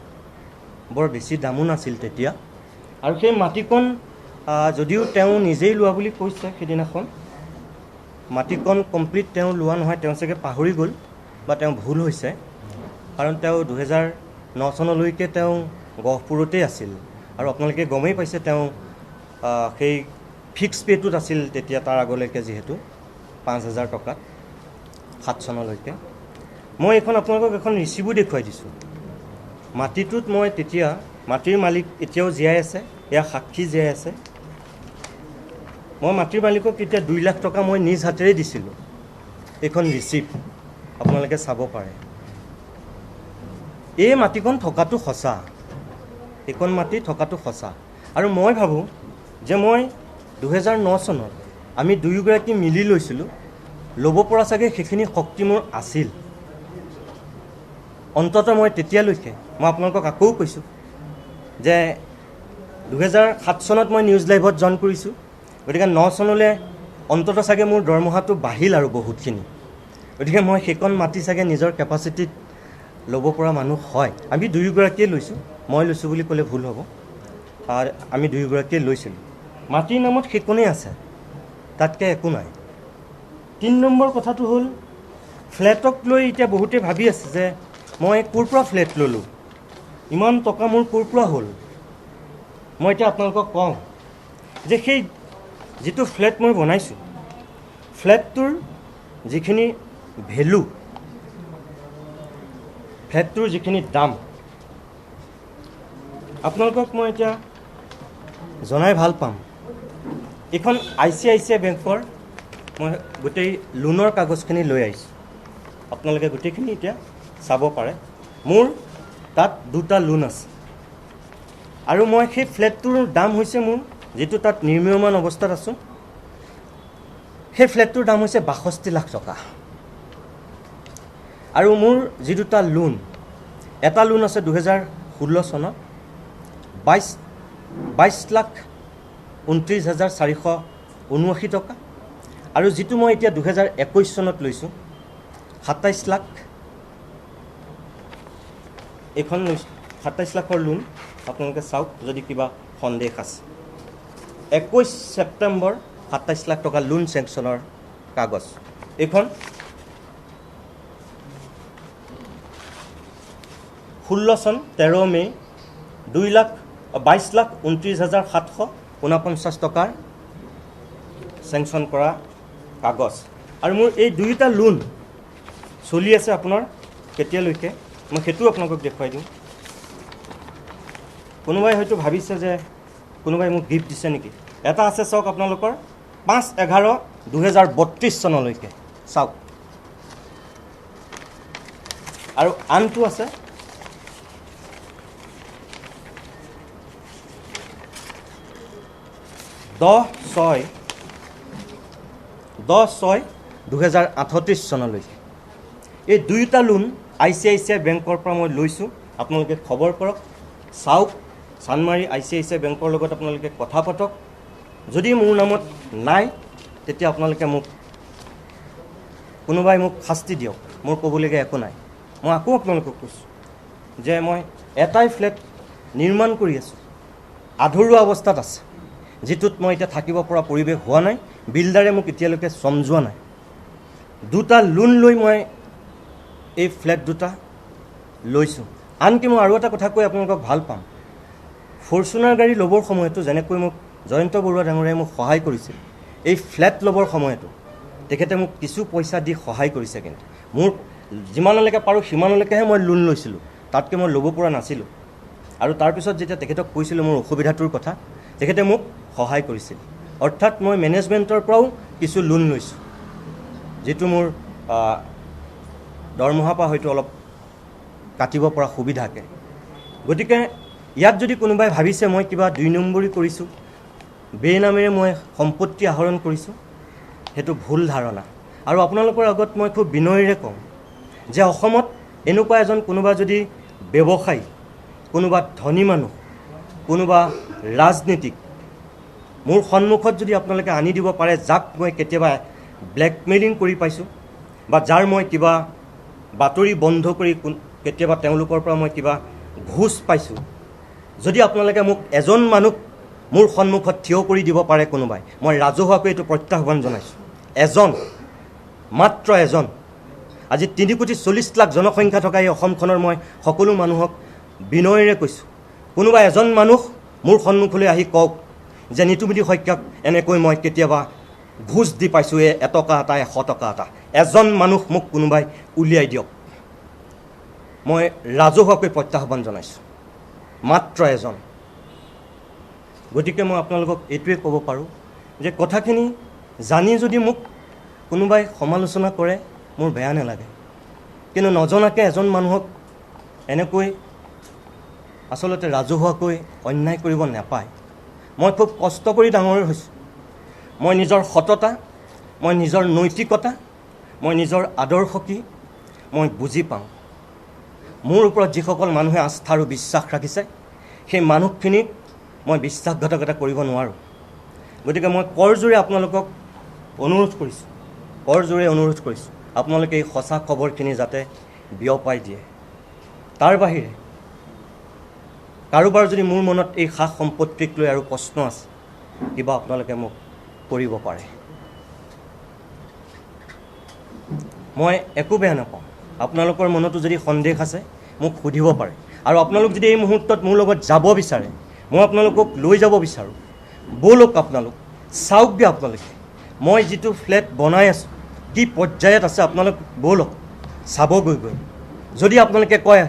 বৰ বেছি দামো নাছিল তেতিয়া। আৰু সেই মাটিকণ যদিও তেওঁ নিজেই লোৱা বুলি কৈছে সেইদিনাখন, মাটিকণ কমপ্লিট তেওঁ লোৱা নহয়, তেওঁ চাগে পাহৰি গ'ল বা তেওঁ ভুল হৈছে। কাৰণ তেওঁ 2009 চনলৈকে তেওঁ গহপুৰতেই আছিল। আৰু আপোনালোকে গমেই পাইছে তেওঁ সেই ফিক্স পে'টোত আছিল তেতিয়া, তাৰ আগলৈকে যিহেতু 5,000 টকাত 7 চনলৈকে। মই এইখন আপোনালোকক এখন ৰিচিভো দেখুৱাই দিছোঁ। মাটিটোত মই তেতিয়া, মাটিৰ মালিক এতিয়াও জীয়াই আছে, এয়া সাক্ষী জীয়াই আছে। মই মাটিৰ মালিকক তেতিয়া 2 লাখ টকা মই নিজ হাতেৰে দিছিলোঁ। এইখন ৰিচিপ্ট আপোনালোকে চাব পাৰে। এই মাটিকণ থকাটো সঁচা, এইখন মাটি থকাটো সঁচা। আৰু মই ভাবোঁ যে মই 2009 চনত আমি দুয়োগৰাকী মিলি লৈছিলোঁ, ল'ব পৰা চাগে সেইখিনি শক্তি মোৰ আছিল। অন্ততঃ মই তেতিয়ালৈকে, মই আপোনালোকক আকৌ কৈছোঁ যে 2007 চনত মই নিউজ লাইভত জইন কৰিছোঁ। গতিকে 9 চনলৈ অন্ততঃ চাগে মোৰ দৰমহাটো বাঢ়িল আৰু বহুতখিনি। গতিকে মই সেইকণ মাটি চাগে নিজৰ কেপাচিটিত ল'ব পৰা মানুহ হয়। আমি দুয়োগৰাকীয়ে লৈছোঁ, মই লৈছোঁ বুলি ক'লে ভুল হ'ব। আমি দুয়োগৰাকীয়ে লৈছিলোঁ। মাটিৰ নামত সেইকণেই আছে, তাতকৈ একো নাই। 3 নম্বৰ কথাটো হ'ল, ফ্লেটক লৈ এতিয়া বহুতে ভাবি আছে যে মই ক'ৰ পৰা ফ্লেট ল'লোঁ, ইমান টকা মোৰ ক'ৰ পৰা হ'ল। মই এতিয়া আপোনালোকক কওঁ যে সেই যিটো ফ্লেট মই বনাইছোঁ, ফ্লেটটোৰ যিখিনি ভেলু, ফ্লেটটোৰ যিখিনি দাম, আপোনালোকক মই এতিয়া জনাই ভাল পাম। এইখন ICICI বেংকৰ মই গোটেই লোনৰ কাগজখিনি লৈ আহিছোঁ। আপোনালোকে গোটেইখিনি এতিয়া চাব পাৰে। মোৰ তাত 2টা লোন আছে। আৰু মই সেই ফ্লেটটোৰ দাম হৈছে, মোৰ যিটো তাত নিৰ্মীয়মান অৱস্থাত আছোঁ, সেই ফ্লেটটোৰ দাম হৈছে 62 লাখ টকা। আৰু মোৰ যি 2টা লোন, এটা লোন আছে 2016 চনত 22,29,479 টকা। আৰু যিটো মই এতিয়া 2021 চনত লৈছোঁ 27 লাখ, এইখন লৈছোঁ 27 লাখৰ লোন। আপোনালোকে চাওক যদি কিবা সন্দেহ আছে। 21 ছেপ্টেম্বৰ 27 লাখ টকা লোন চেংচনৰ কাগজ। এইখন 16 চন 13 মে' 2,00,000 22,29,749 টকাৰ চেংচন কৰা কাগজ। আৰু মোৰ এই দুয়োটা লোন চলি আছে আপোনাৰ কেতিয়ালৈকে, মই সেইটোও আপোনালোকক দেখুৱাই দিওঁ। কোনোবাই হয়তো ভাবিছে যে কোনোবাই মোক গিফ্ট দিছে নেকি। এটা আছে চাওক আপোনালোকৰ 5/11/2032 চনলৈকে চাওক, আৰু আনটো আছে 10/6/2038 চনলৈকে। এই দুয়োটা লোন ICICI বেংকৰ পৰা মই লৈছোঁ। আপোনালোকে খবৰ কৰক, চাওক, চানমাৰী ICICI বেংকৰ লগত আপোনালোকে কথা পাতক। যদি মোৰ নামত নাই তেতিয়া আপোনালোকে মোক কোনোবাই মোক শাস্তি দিয়ক, মোৰ ক'বলগীয়া একো নাই। মই আকৌ আপোনালোকক কৈছোঁ যে মই এটাই ফ্লেট নিৰ্মাণ কৰি আছোঁ, আধৰুৱা অৱস্থাত আছে, যিটোত মই এতিয়া থাকিব পৰা পৰিৱেশ হোৱা নাই। বিল্ডাৰে মোক এতিয়ালৈকে চমজোৱা নাই। দুটা লোন লৈ মই এই ফ্লেট দুটা লৈছোঁ। আনকি মই আৰু এটা কথা কৈ আপোনালোকক ভাল পাম, ফৰ্চুনাৰ গাড়ী ল'বৰ সময়তো যেনেকৈ মোক জয়ন্ত বৰুৱা ডাঙৰীয়াই মোক সহায় কৰিছিল, এই ফ্লেট ল'বৰ সময়তো তেখেতে মোক কিছু পইচা দি সহায় কৰিছে। কিন্তু মোৰ যিমানলৈকে পাৰোঁ সিমানলৈকেহে মই লোন লৈছিলোঁ, তাতকৈ মই ল'ব পৰা নাছিলোঁ। আৰু তাৰপিছত যেতিয়া তেখেতক কৈছিলোঁ মোৰ অসুবিধাটোৰ কথা, তেখেতে মোক সহায় কৰিছিল। অৰ্থাৎ মই মেনেজমেণ্টৰ পৰাও কিছু লোন লৈছোঁ, যিটো মোৰ দৰমহাৰ পৰা হয়তো অলপ কাটিব পৰা সুবিধাকে। গতিকে ইয়াত যদি কোনোবাই ভাবিছে মই কিবা 2 নম্বৰী কৰিছোঁ, বেনামেৰে মই সম্পত্তি আহৰণ কৰিছোঁ, সেইটো ভুল ধাৰণা। আৰু আপোনালোকৰ আগত মই খুব বিনয়েৰে কওঁ যে অসমত এনেকুৱা এজন কোনোবা যদি ব্যৱসায়ী, কোনোবা ধনী মানুহ, কোনোবা ৰাজনীতিক মোৰ সন্মুখত যদি আপোনালোকে আনি দিব পাৰে, যাক মই কেতিয়াবা ব্লেকমেইলিং কৰি পাইছোঁ বা যাৰ মই কিবা বাতৰি বন্ধ কৰি কেতিয়াবা তেওঁলোকৰ পৰা মই কিবা ঘোচ পাইছোঁ, যদি আপোনালোকে মোক এজন মানুহ মোৰ সন্মুখত থিয় কৰি দিব পাৰে কোনোবাই, মই ৰাজহুৱাকৈ এইটো প্ৰত্যাহ্বান জনাইছোঁ। এজন, মাত্ৰ এজন। আজি 3,40,00,000 জনসংখ্যা থকা এই অসমখনৰ মই সকলো মানুহক বিনয়েৰে কৈছোঁ, কোনোবা এজন মানুহ মোৰ সন্মুখলৈ আহি কওক যে নিতুমণি শইকীয়াক এনেকৈ মই কেতিয়াবা ঘোচ দি পাইছোঁ, 1 টকা এটা, 100 টকা এটা। এজন মানুহ মোক কোনোবাই উলিয়াই দিয়ক, মই ৰাজহুৱাকৈ প্ৰত্যাহ্বান জনাইছোঁ, মাত্ৰ এজন। গতিকে মই আপোনালোকক এইটোৱে ক'ব পাৰোঁ যে কথাখিনি জানি যদি মোক কোনোবাই সমালোচনা কৰে মোৰ বেয়া নালাগে, কিন্তু নজনাকৈ এজন মানুহক এনেকৈ আচলতে ৰাজহুৱাকৈ অন্যায় কৰিব নাপায়। মই খুব কষ্ট কৰি ডাঙৰ হৈছোঁ। মই নিজৰ সততা, মই নিজৰ নৈতিকতা, মই নিজৰ আদৰ্শ কি মই বুজি পাওঁ। মোৰ ওপৰত যিসকল মানুহে আস্থা আৰু বিশ্বাস ৰাখিছে, সেই মানুহখিনিক মই বিশ্বাসঘাতকতা কৰিব নোৱাৰোঁ। গতিকে মই কৰজোৰে আপোনালোকক অনুৰোধ কৰিছোঁ, কৰজোৰে অনুৰোধ কৰিছোঁ, আপোনালোকে এই সঁচা খবৰখিনি যাতে বিয়পাই দিয়ে। তাৰ বাহিৰে কাৰোবাৰ যদি মোৰ মনত এই সা সম্পত্তিক লৈ আৰু প্ৰশ্ন আছে, কিবা আপোনালোকে মোক কৰিব পাৰে। মই একো বেয়া নাপাওঁ। আপোনালোকৰ মনতো যদি সন্দেহ আছে মোক সুধিব পাৰে। আৰু আপোনালোক যদি এই মুহূৰ্তত মোৰ লগত যাব বিচাৰে, মই আপোনালোকক লৈ যাব বিচাৰোঁ, ব'লক আপোনালোক চাওকগৈ। আপোনালোকে মই যিটো ফ্লেট বনাই আছোঁ কি পৰ্যায়ত আছে, আপোনালোক ব'লক চাবগৈ। যদি আপোনালোকে কয়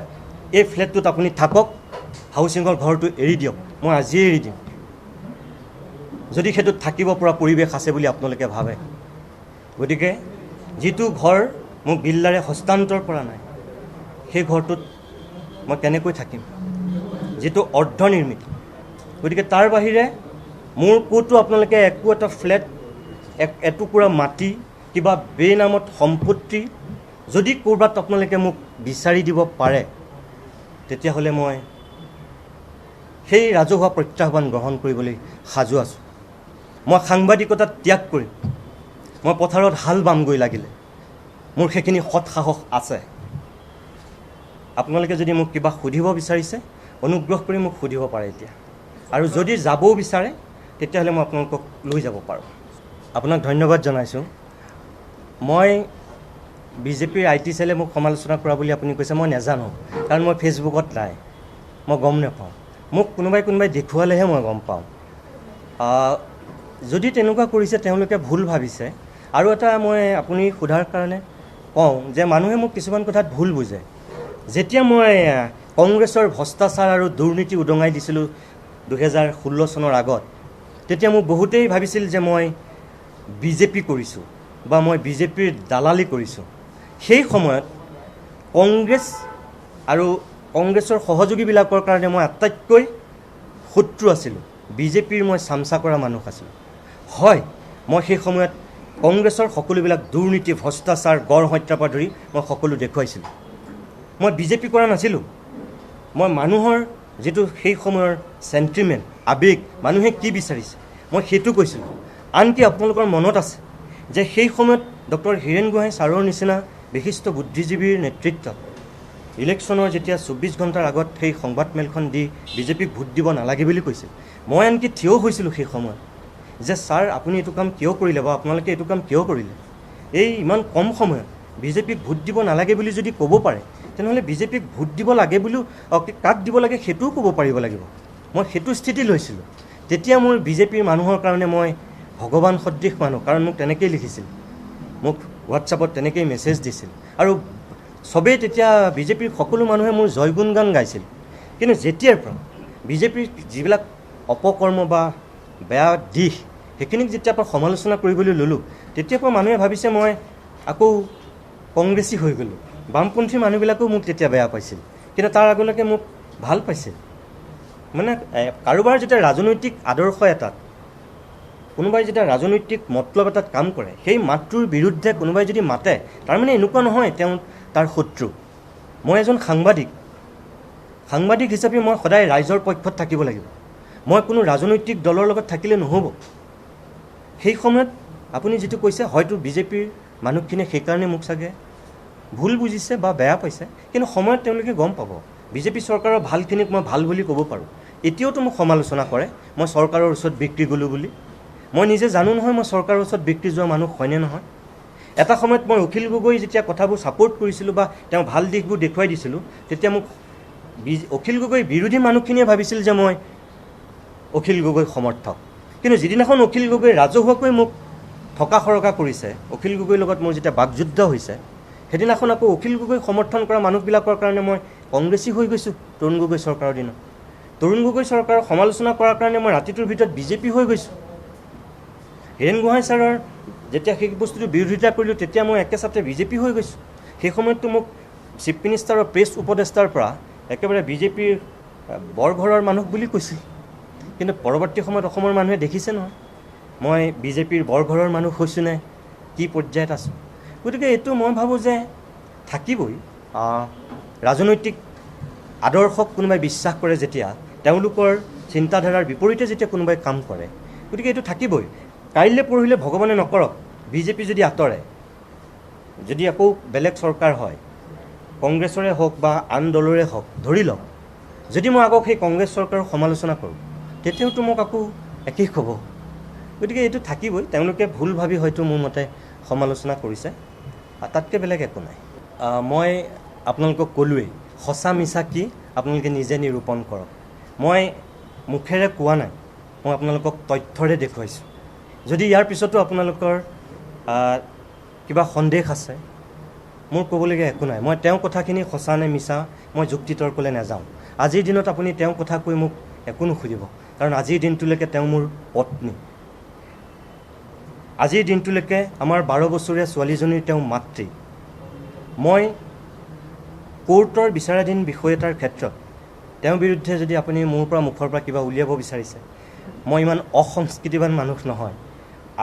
এই ফ্লেটটোত আপুনি থাকক, হাউচিঙৰ ঘৰটো এৰি দিয়ক, মই আজিয়ে এৰি দিম। যদি সেইটোত থাকিব পৰা পৰিৱেশ আছে বুলি আপোনালোকে ভাবে। গতিকে যিটো ঘৰ মোক বিল্ডাৰে হস্তান্তৰ কৰা নাই, সেই ঘৰটোত মই কেনেকৈ থাকিম, যিটো অৰ্ধনিৰ্মিত। গতিকে তাৰ বাহিৰে মোৰ ক'তো আপোনালোকে একো এটা ফ্লেট, এটুকুৰা মাটি, কিবা বেনামত সম্পত্তি যদি ক'ৰবাত আপোনালোকে মোক বিচাৰি দিব পাৰে, তেতিয়াহ'লে মই সেই ৰাজহুৱা প্ৰত্যাহ্বান গ্ৰহণ কৰিবলৈ সাজু আছোঁ। মই সাংবাদিকতা ত্যাগ কৰিম, মই পথাৰত হাল বামগৈ লাগিলে, মোৰ সেইখিনি সৎ সাহস আছে। আপোনালোকে যদি মোক কিবা সুধিব বিচাৰিছে, অনুগ্ৰহ কৰি মোক সুধিব পাৰে এতিয়া। আৰু যদি যাবও বিচাৰে, তেতিয়াহ'লে মই আপোনালোকক লৈ যাব পাৰোঁ। আপোনাক ধন্যবাদ জনাইছোঁ। মই বিজেপিৰ IT চেলে মোক সমালোচনা কৰা বুলি আপুনি কৈছে, মই নাজানো, কাৰণ মই ফেচবুকত নাই, মই গম নাপাওঁ। মোক কোনোবাই দেখুৱালেহে মই গম পাওঁ। যদি তেনেকুৱা কৰিছে তেওঁলোকে ভুল ভাবিছে। আৰু এটা মই আপুনি সোধাৰ কাৰণে কওঁ যে মানুহে মোক কিছুমান কথাত ভুল বুজে। যেতিয়া মই কংগ্ৰেছৰ ভ্ৰষ্টাচাৰ আৰু দুৰ্নীতি উদঙাই দিছিলোঁ 2016 চনৰ আগত, তেতিয়া মোক বহুতেই ভাবিছিল যে মই বিজেপি কৰিছোঁ বা মই বিজেপিৰ দালালি কৰিছোঁ। সেই সময়ত কংগ্ৰেছ আৰু কংগ্ৰেছৰ সহযোগীবিলাকৰ কাৰণে মই আটাইতকৈ শত্ৰু আছিলোঁ। বিজেপিৰ মই চামচা কৰা মানুহ আছিলোঁ। হয়, মই সেই সময়ত কংগ্ৰেছৰ সকলোবিলাক দুৰ্নীতি, ভ্ৰষ্টাচাৰ, গড় হত্যাৰ পৰা ধৰি মই সকলো দেখুৱাইছিলোঁ। মই বিজেপি কৰা নাছিলোঁ। মই মানুহৰ যিটো সেই সময়ৰ চেণ্টিমেণ্ট, আৱেগ, মানুহে কি বিচাৰিছে মই সেইটো কৈছিলোঁ। আনকি আপোনালোকৰ মনত আছে যে সেই সময়ত ডক্টৰ হীৰেণ গোহাঁই ছাৰৰ নিচিনা বিশিষ্ট বুদ্ধিজীৱীৰ নেতৃত্বত ইলেকশ্যনৰ যেতিয়া 24 ঘণ্টাৰ আগত সেই সংবাদমেলখন দি বিজেপিক ভোট দিব নালাগে বুলি কৈছিল, মই আনকি থিয় হৈছিলোঁ সেই সময়ত যে ছাৰ আপুনি এইটো কাম কিয় কৰিলে বা আপোনালোকে এইটো কাম কিয় কৰিলে? এই ইমান কম সময়ত বিজেপিক ভোট দিব নালাগে বুলি যদি ক'ব পাৰে, তেনেহ'লে বিজেপিক ভোট দিব লাগে বুলিও কাক দিব লাগে সেইটোও ক'ব পাৰিব লাগিব। মই সেইটো স্থিতি লৈছিলোঁ। তেতিয়া মোৰ বিজেপিৰ মানুহৰ কাৰণে মই ভগৱান সদৃশ মানুহ, কাৰণ মোক তেনেকেই লিখিছিল, মোক হোৱাটছআপত তেনেকেই মেছেজ দিছিল। আৰু চবেই তেতিয়া বিজেপিৰ সকলো মানুহে মোৰ জয়গুণ গান গাইছিল। কিন্তু যেতিয়াৰ পৰা বিজেপিৰ যিবিলাক অপকৰ্ম বা বেয়া দিশ সেইখিনিক যেতিয়াৰ পৰা সমালোচনা কৰিবলৈ ল'লোঁ, তেতিয়াৰ পৰা মানুহে ভাবিছে মই আকৌ কংগ্ৰেছী হৈ গ'লোঁ। বামপন্থী মানুহবিলাকেও মোক তেতিয়া বেয়া পাইছিল, কিন্তু তাৰ আগলৈকে মোক ভাল পাইছিল। মানে কাৰোবাৰ যেতিয়া ৰাজনৈতিক আদৰ্শ এটাত, কোনোবাই যেতিয়া ৰাজনৈতিক মতলব এটাত কাম কৰে, সেই মাতটোৰ বিৰুদ্ধে কোনোবাই যদি মাতে, তাৰমানে এনেকুৱা নহয় তেওঁ তাৰ শত্ৰু। মই এজন সাংবাদিক হিচাপে মই সদায় ৰাইজৰ পক্ষত থাকিব লাগিব। মই কোনো ৰাজনৈতিক দলৰ লগত থাকিলে নহ'ব। সেই সময়ত আপুনি যিটো কৈছে, হয়তো বিজেপিৰ মানুহখিনিয়ে সেইকাৰণে মোক চাগে ভুল বুজিছে বা বেয়া পাইছে, কিন্তু সময়ত তেওঁলোকে গম পাব বিজেপি চৰকাৰৰ ভালখিনিক মই ভাল বুলি ক'ব পাৰোঁ। এতিয়াওতো মোক সমালোচনা কৰে মই চৰকাৰৰ ওচৰত বিক্ৰী গ'লোঁ বুলি। মই নিজে জানো নহয় মই চৰকাৰৰ ওচৰত বিক্ৰী যোৱা মানুহ হয়নে নহয়। এটা সময়ত মই অখিল গগৈ যেতিয়া কথাবোৰ ছাপোৰ্ট কৰিছিলোঁ বা তেওঁ ভাল দিশবোৰ দেখুৱাই দিছিলোঁ, তেতিয়া মোক অখিল গগৈ বিৰোধী মানুহখিনিয়ে ভাবিছিল যে মই অখিল গগৈ সমৰ্থক। কিন্তু যিদিনাখন অখিল গগৈ ৰাজহুৱাকৈ মোক থকা সৰকা কৰিছে, অখিল গগৈৰ লগত মোৰ যেতিয়া বাকযুদ্ধ হৈছে, সেইদিনাখন আকৌ অখিল গগৈ সমৰ্থন কৰা মানুহবিলাকৰ কাৰণে মই কংগ্ৰেছী হৈ গৈছোঁ। তৰুণ গগৈ চৰকাৰৰ দিনত তৰুণ গগৈ চৰকাৰৰ সমালোচনা কৰাৰ কাৰণে মই ৰাতিটোৰ ভিতৰত বিজেপি হৈ গৈছোঁ। হীৰেণ গোহাঁই ছাৰৰ যেতিয়া সেই বস্তুটো বিৰোধিতা কৰিলোঁ, তেতিয়া মই একেচাতে বিজেপি হৈ গৈছোঁ। সেই সময়ততো মোক চিফ মিনিষ্টাৰৰ প্ৰেছ উপদেষ্টাৰ পৰা একেবাৰে বিজেপিৰ বৰঘৰৰ মানুহ বুলি কৈছিল। কিন্তু পৰৱৰ্তী সময়ত অসমৰ মানুহে দেখিছে নহয় মই বিজেপিৰ বৰঘৰৰ মানুহ হৈছোঁ নে কি পৰ্যায়ত আছোঁ। গতিকে এইটো মই ভাবোঁ যে থাকিবই। ৰাজনৈতিক আদৰ্শক কোনোবাই বিশ্বাস কৰে, যেতিয়া তেওঁলোকৰ চিন্তাধাৰাৰ বিপৰীতে যেতিয়া কোনোবাই কাম কৰে, গতিকে এইটো থাকিবই। কাইলৈ পৰহিলে ভগৱানে নকৰক বিজেপি যদি আঁতৰে, যদি আকৌ বেলেগ চৰকাৰ হয়, কংগ্ৰেছৰে হওক বা আন দলৰে হওক, ধৰি লওক যদি মই আকৌ সেই কংগ্ৰেছ চৰকাৰৰ সমালোচনা কৰোঁ, তেতিয়াওতো মোক আকৌ একেই ক'ব। গতিকে এইটো থাকিবই। তেওঁলোকে ভুল ভাবি হয়তো মোৰ মতে সমালোচনা কৰিছে, তাতকৈ বেলেগ একো নাই। মই আপোনালোকক ক'লোৱেই, সঁচা মিছা কি আপোনালোকে নিজে নিৰূপণ কৰক। মই মুখেৰে কোৱা নাই, মই আপোনালোকক তথ্যৰে দেখুৱাইছোঁ। যদি ইয়াৰ পিছতো আপোনালোকৰ কিবা সন্দেহ আছে, মোৰ ক'বলগীয়া একো নাই। মই তেওঁৰ কথাখিনি সঁচা নে মিছা মই যুক্তি তৰ্কলৈ নাযাওঁ। আজিৰ দিনত আপুনি তেওঁ কথা কৈ মোক একো নুসুধিব, কাৰণ আজিৰ দিনটোলৈকে তেওঁ মোৰ পত্নী। আজিৰ দিনটোলৈকে আমাৰ 12 বছৰীয়া ছোৱালীজনীৰ তেওঁ মাতৃ। মই কোৰ্টৰ বিচাৰাধীন বিষয় এটাৰ ক্ষেত্ৰত তেওঁৰ বিৰুদ্ধে যদি আপুনি মোৰ পৰা মুখৰ পৰা কিবা উলিয়াব বিচাৰিছে, মই ইমান অসংস্কৃতিবান মানুহ নহয়।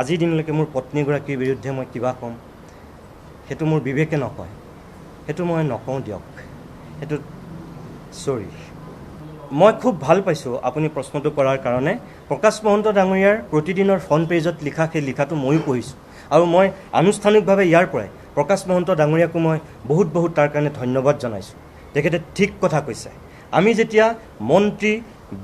আজিৰ দিনলৈকে মোৰ পত্নীগৰাকীৰ বিৰুদ্ধে মই কিবা ক'ম, সেইটো মোৰ বিবেকে নকয়, সেইটো মই নকওঁ দিয়ক, সেইটো চৰি। মই খুব ভাল পাইছোঁ আপুনি প্ৰশ্নটো কৰাৰ কাৰণে। প্ৰকাশ মহন্ত ডাঙৰীয়াৰ প্ৰতিদিনৰ ফ্ৰণ্ট পেজত লিখা সেই লিখাটো ময়ো পঢ়িছোঁ, আৰু মই আনুষ্ঠানিকভাৱে ইয়াৰ পৰাই প্ৰকাশ মহন্ত ডাঙৰীয়াকো মই বহুত তাৰ কাৰণে ধন্যবাদ জনাইছোঁ। তেখেতে ঠিক কথা কৈছে। আমি যেতিয়া মন্ত্ৰী,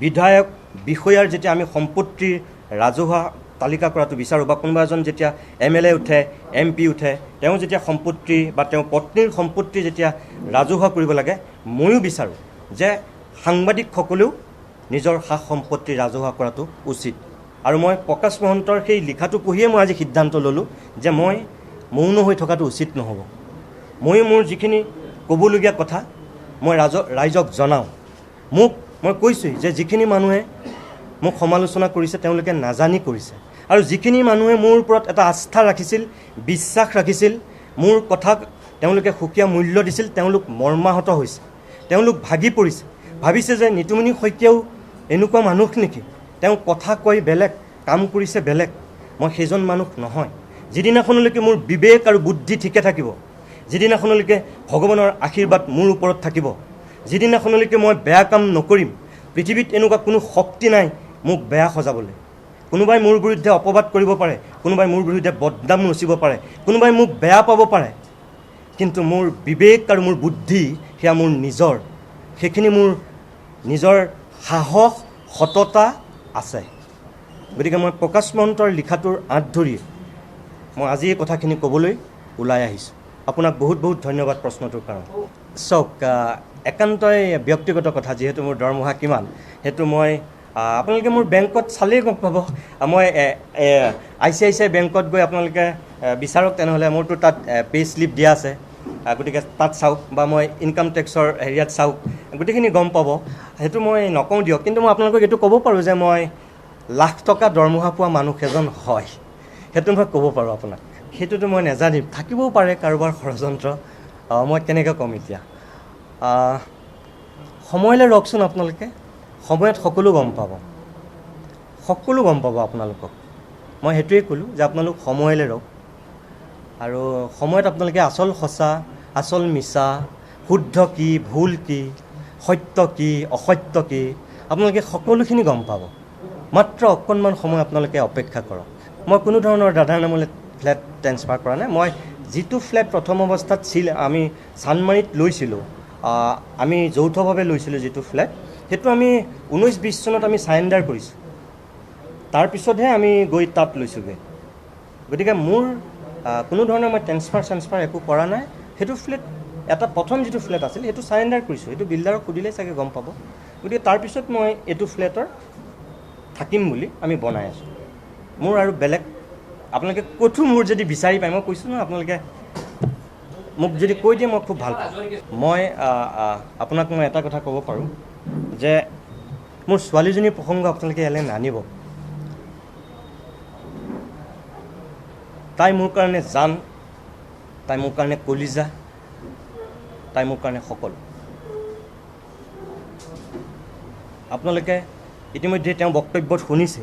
বিধায়ক, বিষয়াৰ যেতিয়া আমি সম্পত্তিৰ ৰাজহুৱা তালিকা কৰাটো বিচাৰোঁ, বা কোনোবা এজন যেতিয়া MLA উঠে, MP উঠে, তেওঁ যেতিয়া সম্পত্তি বা তেওঁৰ পত্নীৰ সম্পত্তি যেতিয়া ৰাজহুৱা কৰিব লাগে, ময়ো বিচাৰোঁ যে সাংবাদিকসকলেও নিজৰ সা সম্পত্তি ৰাজহুৱা কৰাটো উচিত। আৰু মই প্ৰকাশ মহন্তৰ সেই লিখাটো পঢ়িয়ে মই আজি সিদ্ধান্ত ল'লোঁ যে মই মৌন হৈ থকাটো উচিত নহ'ব। মই মোৰ যিখিনি ক'বলগীয়া কথা মই ৰাইজক জনাওঁ। মই কৈছোঁৱেই যে যিখিনি মানুহে মোক সমালোচনা কৰিছে তেওঁলোকে নাজানি কৰিছে, আৰু যিখিনি মানুহে মোৰ ওপৰত এটা আস্থা ৰাখিছিল, বিশ্বাস ৰাখিছিল, মোৰ কথাক তেওঁলোকে সুকীয়া মূল্য দিছিল, তেওঁলোক মৰ্মাহত হৈছে, তেওঁলোক ভাগি পৰিছে, ভাবিছে যে নিতুমণি শইকীয়াও এনেকুৱা মানুহ নেকি, তেওঁ কথা কয় বেলেগ, কাম কৰিছে বেলেগ। মই সেইজন মানুহ নহয়। যিদিনাখনলৈকে মোৰ বিবেক আৰু বুদ্ধি ঠিকে থাকিব, যিদিনাখনলৈকে ভগৱানৰ আশীৰ্বাদ মোৰ ওপৰত থাকিব, যিদিনাখনলৈকে মই বেয়া কাম নকৰিম, পৃথিৱীত এনেকুৱা কোনো শক্তি নাই মোক বেয়া সজাবলৈ। কোনোবাই মোৰ বিৰুদ্ধে অপবাদ কৰিব পাৰে, কোনোবাই মোৰ বিৰুদ্ধে বদনাম ৰচিব পাৰে, কোনোবাই মোক বেয়া পাব পাৰে, কিন্তু মোৰ বিবেক আৰু মোৰ বুদ্ধি সেয়া মোৰ নিজৰ, সেইখিনি মোৰ নিজৰ সাহস সততা আছে। গতিকে মই প্ৰকাশ মহন্তৰ লিখাটোৰ আঁত ধৰি মই আজি এই কথাখিনি ক'বলৈ ওলাই আহিছোঁ। আপোনাক বহুত বহুত ধন্যবাদ প্ৰশ্নটোৰ কাৰণে। চাওক, একান্তই ব্যক্তিগত কথা, যিহেতু মোৰ দৰমহা কিমান সেইটো মই আপোনালোকে মোৰ বেংকত চালেই গম পাব। মই ICICI বেংকত গৈ আপোনালোকে বিচাৰক, তেনেহ'লে মোৰতো তাত পে' শ্লিপ দিয়া আছে, গতিকে তাত চাওক, বা মই ইনকাম টেক্সৰ হেৰিয়াত চাওক, গোটেইখিনি গম পাব। সেইটো মই নকওঁ দিয়ক, কিন্তু মই আপোনালোকক এইটো ক'ব পাৰোঁ যে মই লাখ টকা দৰমহা পোৱা মানুহ এজন হয়, সেইটো মই ক'ব পাৰোঁ আপোনাক। সেইটোতো মই নাজানিম, থাকিবও পাৰে কাৰোবাৰ ষড়যন্ত্ৰ, মই কেনেকৈ ক'ম এতিয়া। সময়লৈ ৰওকচোন আপোনালোকে, সময়ত সকলো গম পাব, সকলো গম পাব আপোনালোকক। মই সেইটোৱেই ক'লোঁ যে আপোনালোক সময়লৈ ৰওক, আৰু সময়ত আপোনালোকে আচল সঁচা, আচল মিছা, শুদ্ধ কি ভুল কি, সত্য কি অসত্য কি, আপোনালোকে সকলোখিনি গম পাব। মাত্ৰ অকণমান সময় আপোনালোকে অপেক্ষা কৰক। মই কোনো ধৰণৰ দাদাৰ নামলৈ ফ্লেট ট্ৰেন্সফাৰ কৰা নাই। মই যিটো ফ্লেট প্ৰথম অৱস্থাত আমি চানমাৰীত লৈছিলোঁ, আমি যৌথভাৱে লৈছিলোঁ যিটো ফ্লেট, সেইটো আমি 19-20 চনত আমি চাৰেণ্ডাৰ কৰিছোঁ, তাৰপিছতহে আমি গৈ তাত লৈছোঁগৈ। গতিকে মোৰ কোনো ধৰণৰ মই ট্ৰেন্সফাৰ একো কৰা নাই। সেইটো ফ্লেট এটা প্ৰথম যিটো ফ্লেট আছিল সেইটো চাৰেণ্ডাৰ কৰিছোঁ, সেইটো বিল্ডাৰক সুধিলে চাগে গম পাব। গতিকে তাৰপিছত মই এইটো ফ্লেটৰ থাকিম বুলি আমি বনাই আছোঁ। মোৰ আৰু বেলেগ আপোনালোকে ক'তো মোৰ যদি বিচাৰি পায়, মই কৈছোঁ নহয়, আপোনালোকে মোক যদি কৈ দিয়ে মই খুব ভাল পাওঁ। মই আপোনাক মই এটা কথা ক'ব পাৰোঁ যে মোৰ ছোৱালীজনীৰ প্ৰসংগ আপোনালোকে ইয়ালৈ নানিব। তাই মোৰ কাৰণে জান, তাই মোৰ কাৰণে কলিজা, তাই মোৰ কাৰণে সকলো। আপোনালোকে ইতিমধ্যে তেওঁ বক্তব্যত শুনিছে,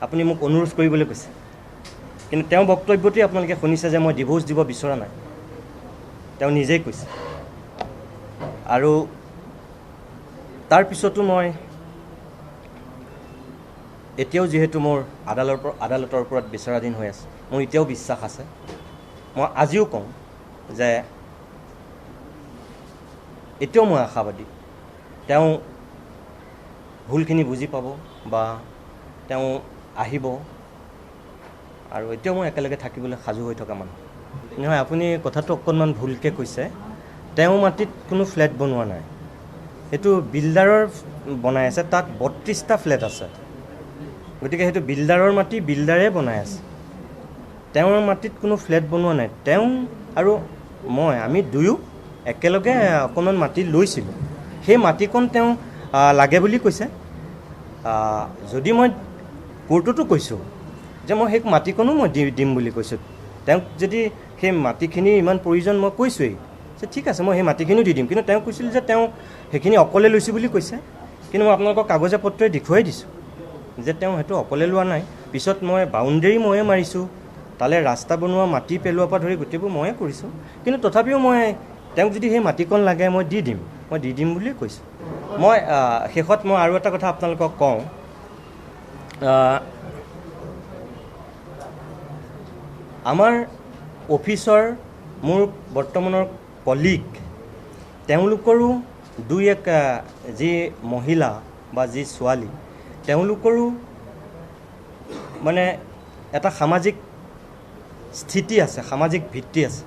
আপুনি মোক অনুৰোধ কৰিবলৈ কৈছে, কিন্তু তেওঁ বক্তব্যতেই আপোনালোকে শুনিছে যে মই ডিভোৰ্চ দিব বিচৰা নাই, তেওঁ নিজেই কৈছে। আৰু তাৰপিছতো মই এতিয়াও যিহেতু মোৰ আদালতৰ ওপৰত বিচাৰাধীন হৈ আছে, মোৰ এতিয়াও বিশ্বাস আছে, মই আজিও কওঁ যে এতিয়াও মই আশাবাদী তেওঁ ভুলখিনি বুজি পাব বা তেওঁ আহিব, আৰু এতিয়াও মই একেলগে থাকিবলৈ সাজু হৈ থকা মানুহ নহয়। আপুনি কথাটো অকণমান ভুলকৈ কৈছে। তেওঁ মাটিত কোনো ফ্লেট বনোৱা নাই, সেইটো বিল্ডাৰৰ বনাই আছে, তাত 32টা ফ্লেট আছে। গতিকে সেইটো বিল্ডাৰৰ মাটি, বিল্ডাৰে বনাই আছে, তেওঁৰ মাটিত কোনো ফ্লেট বনোৱা নাই। তেওঁ আৰু আমি দুয়ো একেলগে অকণমান মাটি লৈছিলোঁ, সেই মাটিকণ তেওঁ লাগে বুলি কৈছে। যদি মই কোৰ্টতো কৈছোঁ যে মই সেই মাটিকণো মই দিম বুলি কৈছোঁ, তেওঁক যদি সেই মাটিখিনি ইমান প্ৰয়োজন মই কৈছোঁৱেই যে ঠিক আছে মই সেই মাটিখিনিও দি দিম, কিন্তু তেওঁ কৈছিল যে তেওঁ সেইখিনি অকলে লৈছোঁ বুলি কৈছে। কিন্তু মই আপোনালোকক কাগজে পত্ৰই দেখুৱাই দিছোঁ যে তেওঁ সেইটো অকলে লোৱা নাই। পিছত মই বাউণ্ডেৰী ময়ে মাৰিছোঁ, তালৈ ৰাস্তা বনোৱা, মাটি পেলোৱাৰ পৰা ধৰি গোটেইবোৰ ময়ে কৰিছোঁ, কিন্তু তথাপিও মই তেওঁক যদি সেই মাটিকণ লাগে মই দি দিম বুলিয়ে কৈছোঁ। মই শেষত মই আৰু এটা কথা আপোনালোকক কওঁ, আমাৰ অফিচৰ মোৰ বৰ্তমানৰ কলিগ, তেওঁলোকৰো দুই এক যি মহিলা বা যি ছোৱালী, তেওঁলোকৰো মানে এটা সামাজিক স্থিতি আছে, সামাজিক ভিত্তি আছে।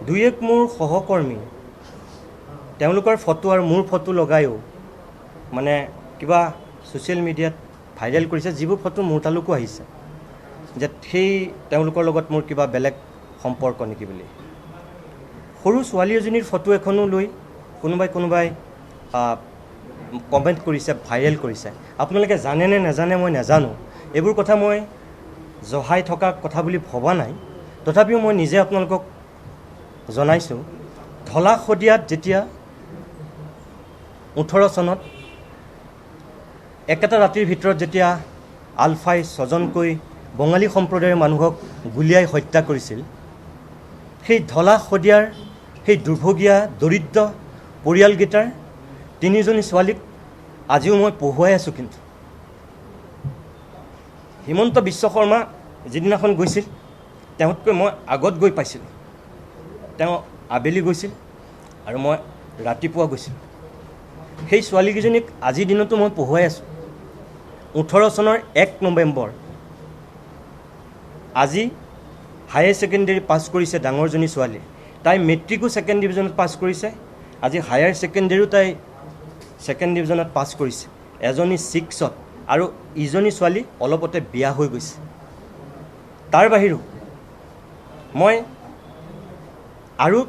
দুই এক মোৰ সহকৰ্মী তেওঁলোকৰ ফটো আৰু মোৰ ফটো লগায়ো মানে কিবা ছ'চিয়েল মিডিয়াত ভাইৰেল কৰিছে, যিবোৰ ফটো মোৰ তালৈকো আহিছে যে সেই তেওঁলোকৰ লগত মোৰ কিবা বেলেগ সম্পৰ্ক নেকি বুলি। সৰু ছোৱালী এজনীৰ ফটো এখনো লৈ কোনোবাই কমেণ্ট কৰিছে, ভাইৰেল কৰিছে। আপোনালোকে জানে নে নাজানে মই নাজানো, এইবোৰ কথা মই জহাই থকা কথা বুলি ভবা নাই। তথাপিও মই নিজে আপোনালোকক জনাইছোঁ, ঢলা শদিয়াত যেতিয়া 18 চনত একেটা ৰাতিৰ ভিতৰত যেতিয়া আলফাই 6জনকৈ বঙালী সম্প্ৰদায়ৰ মানুহক গুলীয়াই হত্যা কৰিছিল, সেই ঢলা শদিয়াৰ সেই দুৰ্ভগীয়া দৰিদ্ৰ পৰিয়ালকেইটাৰ 3জনী ছোৱালীক আজিও মই পঢ়ুৱাই আছোঁ। কিন্তু হিমন্ত বিশ্ব শৰ্মা যিদিনাখন গৈছিল, তেওঁতকৈ মই আগত গৈ পাইছিলোঁ। তেওঁ আবেলি গৈছিল আৰু মই ৰাতিপুৱা গৈছিলোঁ। সেই ছোৱালীকেইজনীক আজিৰ দিনতো মই পঢ়ুৱাই আছোঁ। 18 চনৰ 1 নৱেম্বৰ আজি হায়াৰ ছেকেণ্ডেৰী পাছ কৰিছে ডাঙৰজনী ছোৱালী। তাই মেট্ৰিকো 2nd ডিভিজনত পাছ কৰিছে, আজি হায়াৰ ছেকেণ্ডেৰীও তাই 2nd ডিভিজনত পাছ কৰিছে। এজনী 6ত আৰু ইজনী ছোৱালী অলপতে বিয়া হৈ গৈছে। তাৰ বাহিৰেও মই আৰু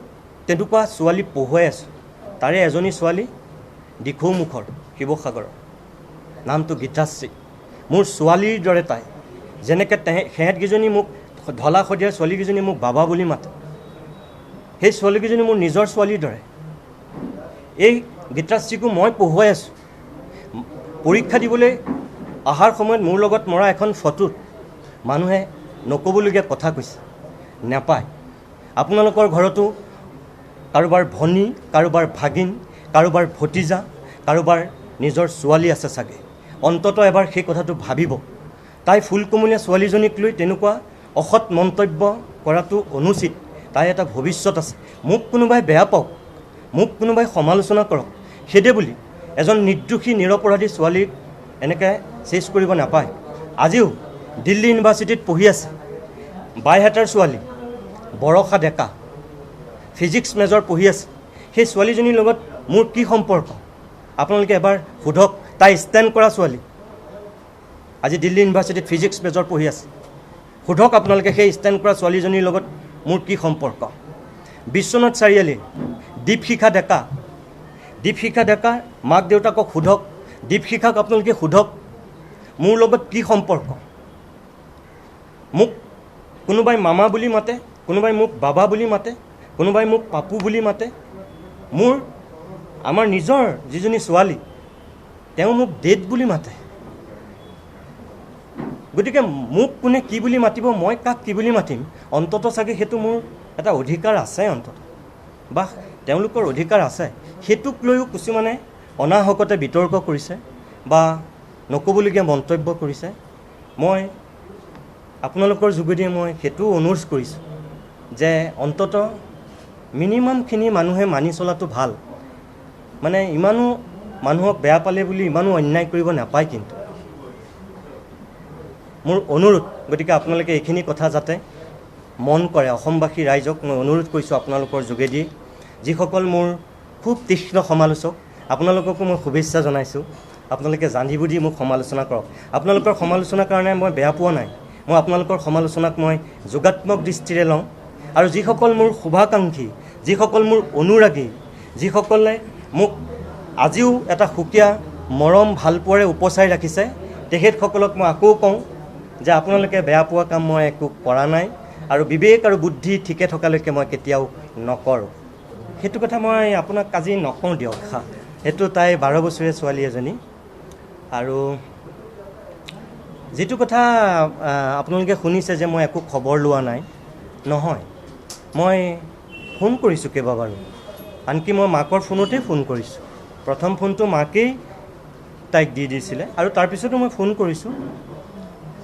তেনেকুৱা ছোৱালী পঢ়ুৱাই আছোঁ। তাৰে এজনী ছোৱালী দিখৌমুখৰ শিৱসাগৰৰ, নামটো গীতাশ্ৰী। মোৰ ছোৱালীৰ দৰে তাই, যেনেকৈ সিহঁতকেইজনী মোক ঢলা শদিয়াৰ ছোৱালীকেইজনী মোক বাবা বুলি মাতে, সেই ছোৱালীকেইজনী মোৰ নিজৰ ছোৱালীৰ দৰে। এই গীতাশ্ৰীকো মই পঢ়ুৱাই আছোঁ। পৰীক্ষা দিবলৈ অহাৰ সময়ত মোৰ লগত মৰা এখন ফটোত মানুহে নক'বলগীয়া কথা কৈছে, নাপায়। আপোনালোকৰ ঘৰতো কাৰোবাৰ ভনী, কাৰোবাৰ ভাগিন, কাৰোবাৰ ভতিজা, কাৰোবাৰ নিজৰ ছোৱালী আছে চাগে। অন্ততঃ এবাৰ সেই কথাটো ভাবিব। তাই ফুলকুমলীয়া ছোৱালীজনীক লৈ তেনেকুৱা অসৎ মন্তব্য কৰাটো অনুচিত। তাই এটা ভৱিষ্যত আছে। মোক কোনোবাই বেয়া পাওক, মোক কোনোবাই সমালোচনা কৰক, সেইদে বুলি এজন নিৰ্দোষী নিৰপৰাধী ছোৱালীক এনেকৈ চেচ কৰিব নাপায়। আজিও দিল্লী ইউনিভাৰ্চিটিত পঢ়ি আছে বাইহাটাৰ ছোৱালী বৰষা ডেকা, ফিজিক্স মেজৰ পঢ়ি আছে। সেই ছোৱালীজনীৰ লগত মোৰ কি সম্পৰ্ক আপোনালোকে এবাৰ সোধক। তাই ষ্টেণ্ড কৰা ছোৱালী, আজি দিল্লী ইউনিভাৰ্চিটিত ফিজিক্স মেজৰ পঢ়ি আছে। সোধক আপোনালোকে সেই ষ্টেণ্ড কৰা ছোৱালীজনীৰ লগত মোৰ কি সম্পৰ্ক। বিশ্বনাথ চাৰিআলি দীপশিখা ডেকা, দীপশিখা ডেকাৰ মাক দেউতাকক সোধক, দীপশিখাক আপোনালোকে সোধক মোৰ লগত কি সম্পৰ্ক। মোক কোনোবাই মামা বুলি মাতে, কোনোবাই মোক বাবা বুলি মাতে, কোনোবাই মোক পাপু বুলি মাতে। আমাৰ নিজৰ যিজনী ছোৱালী, তেওঁ মোক ডেড বুলি মাতে। গতিকে মোক কোনে কি বুলি মাতিব, মই কাক কি বুলি মাতিম, অন্ততঃ চাগে সেইটো মোৰ এটা অধিকাৰ আছে, অন্ততঃ বা তেওঁলোকৰ অধিকাৰ আছে। সেইটোক লৈও কিছুমানে অনাহকতে বিতৰ্ক কৰিছে বা নক'বলগীয়া মন্তব্য কৰিছে। মই আপোনালোকৰ যোগেদিয়ে মই সেইটো অনুৰোধ কৰিছোঁ যে অন্ততঃ মিনিমামখিনি মানুহে মানি চলাটো ভাল। মানে ইমানো মানুহক বেয়া পালে বুলি ইমানো অন্যায় কৰিব নাপায়। কিন্তু মোৰ অনুৰোধ, গতিকে আপোনালোকে এইখিনি কথা যাতে মন কৰে, অসমবাসী ৰাইজক মই অনুৰোধ কৰিছোঁ আপোনালোকৰ যোগেদি। যিসকল মোৰ খুব তীক্ষ্ণ সমালোচক, আপোনালোককো মই শুভেচ্ছা জনাইছোঁ। আপোনালোকে জানি বুজি মোক সমালোচনা কৰক। আপোনালোকৰ সমালোচনাৰ কাৰণে মই বেয়া পোৱা নাই। মই আপোনালোকৰ সমালোচনাক মই যোগাত্মক দৃষ্টিৰে লওঁ। আৰু যিসকল মোৰ শুভাকাংক্ষী, যিসকল মোৰ অনুৰাগী, যিসকলে মোক আজিও এটা সুকীয়া মৰম ভালপোৱাৰে উপচাই ৰাখিছে, তেখেতসকলক মই আকৌ কওঁ যে আপোনালোকে বেয়া পোৱা কাম মই একো কৰা নাই আৰু বিবেক আৰু বুদ্ধি ঠিকে থকালৈকে মই কেতিয়াও নকৰোঁ। সেইটো কথা মই আপোনাক আজি নকওঁ দিয়ক। সেইটো তাই 12 বছৰীয়া ছোৱালী এজনী। আৰু যিটো কথা আপোনালোকে শুনিছে যে মই একো খবৰ লোৱা নাই, নহয়, মই ফোন কৰিছোঁ কেইবাবাৰো। আনকি মই মাকৰ ফোনতেই ফোন কৰিছোঁ। প্ৰথম ফোনটো মাকেই তাইক দি দিছিলে আৰু তাৰপিছতো মই ফোন কৰিছোঁ।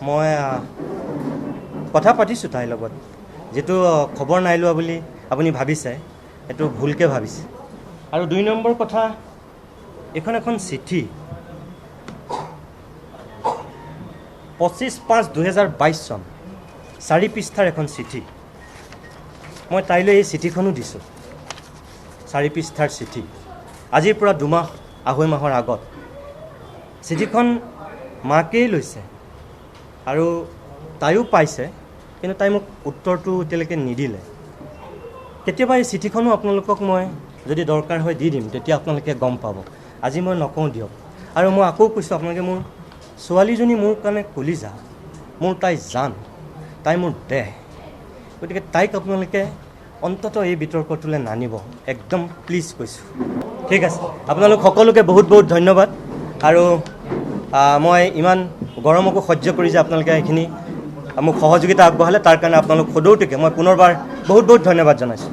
মই কথা পাতিছোঁ তাইৰ লগত। যিটো খবৰ নাই লোৱা বুলি আপুনি ভাবিছে, সেইটো ভুলকৈ ভাবিছে। আৰু 2 নম্বৰ কথা, এইখন এখন চিঠি, 25/5/2022 চন, 4 পৃষ্ঠাৰ এখন চিঠি। মই তাইলৈ এই চিঠিখনো দিছোঁ, 4 পৃষ্ঠাৰ চিঠি। আজিৰ পৰা 2 মাহ 2.5 মাহৰ আগত চিঠিখন মাকেই লৈছে আৰু তাইও পাইছে, কিন্তু তাই মোক উত্তৰটো এতিয়ালৈকে নিদিলে। কেতিয়াবা এই চিঠিখনো আপোনালোকক মই যদি দৰকাৰ হয় দি দিম, তেতিয়া আপোনালোকে গম পাব। আজি মই নকওঁ দিয়ক। আৰু মই আকৌ কৈছোঁ আপোনালোকে, মোৰ ছোৱালীজনী মোৰ কাৰণে কলিজা, মোৰ তাই জান, তাই মোৰ দেহ। গতিকে তাইক আপোনালোকে অন্ততঃ এই বিতৰ্কটোলৈ নানিব, একদম প্লিজ কৈছোঁ। ঠিক আছে, আপোনালোক সকলোকে বহুত বহুত ধন্যবাদ। আৰু মই ইমান গৰমকো সহ্য কৰি যে আপোনালোকে এইখিনি মোক সহযোগিতা আগবঢ়ালে, তাৰ কাৰণে আপোনালোক সদৌতিকে মই পুনৰবাৰ বহুত বহুত ধন্যবাদ জনাইছোঁ।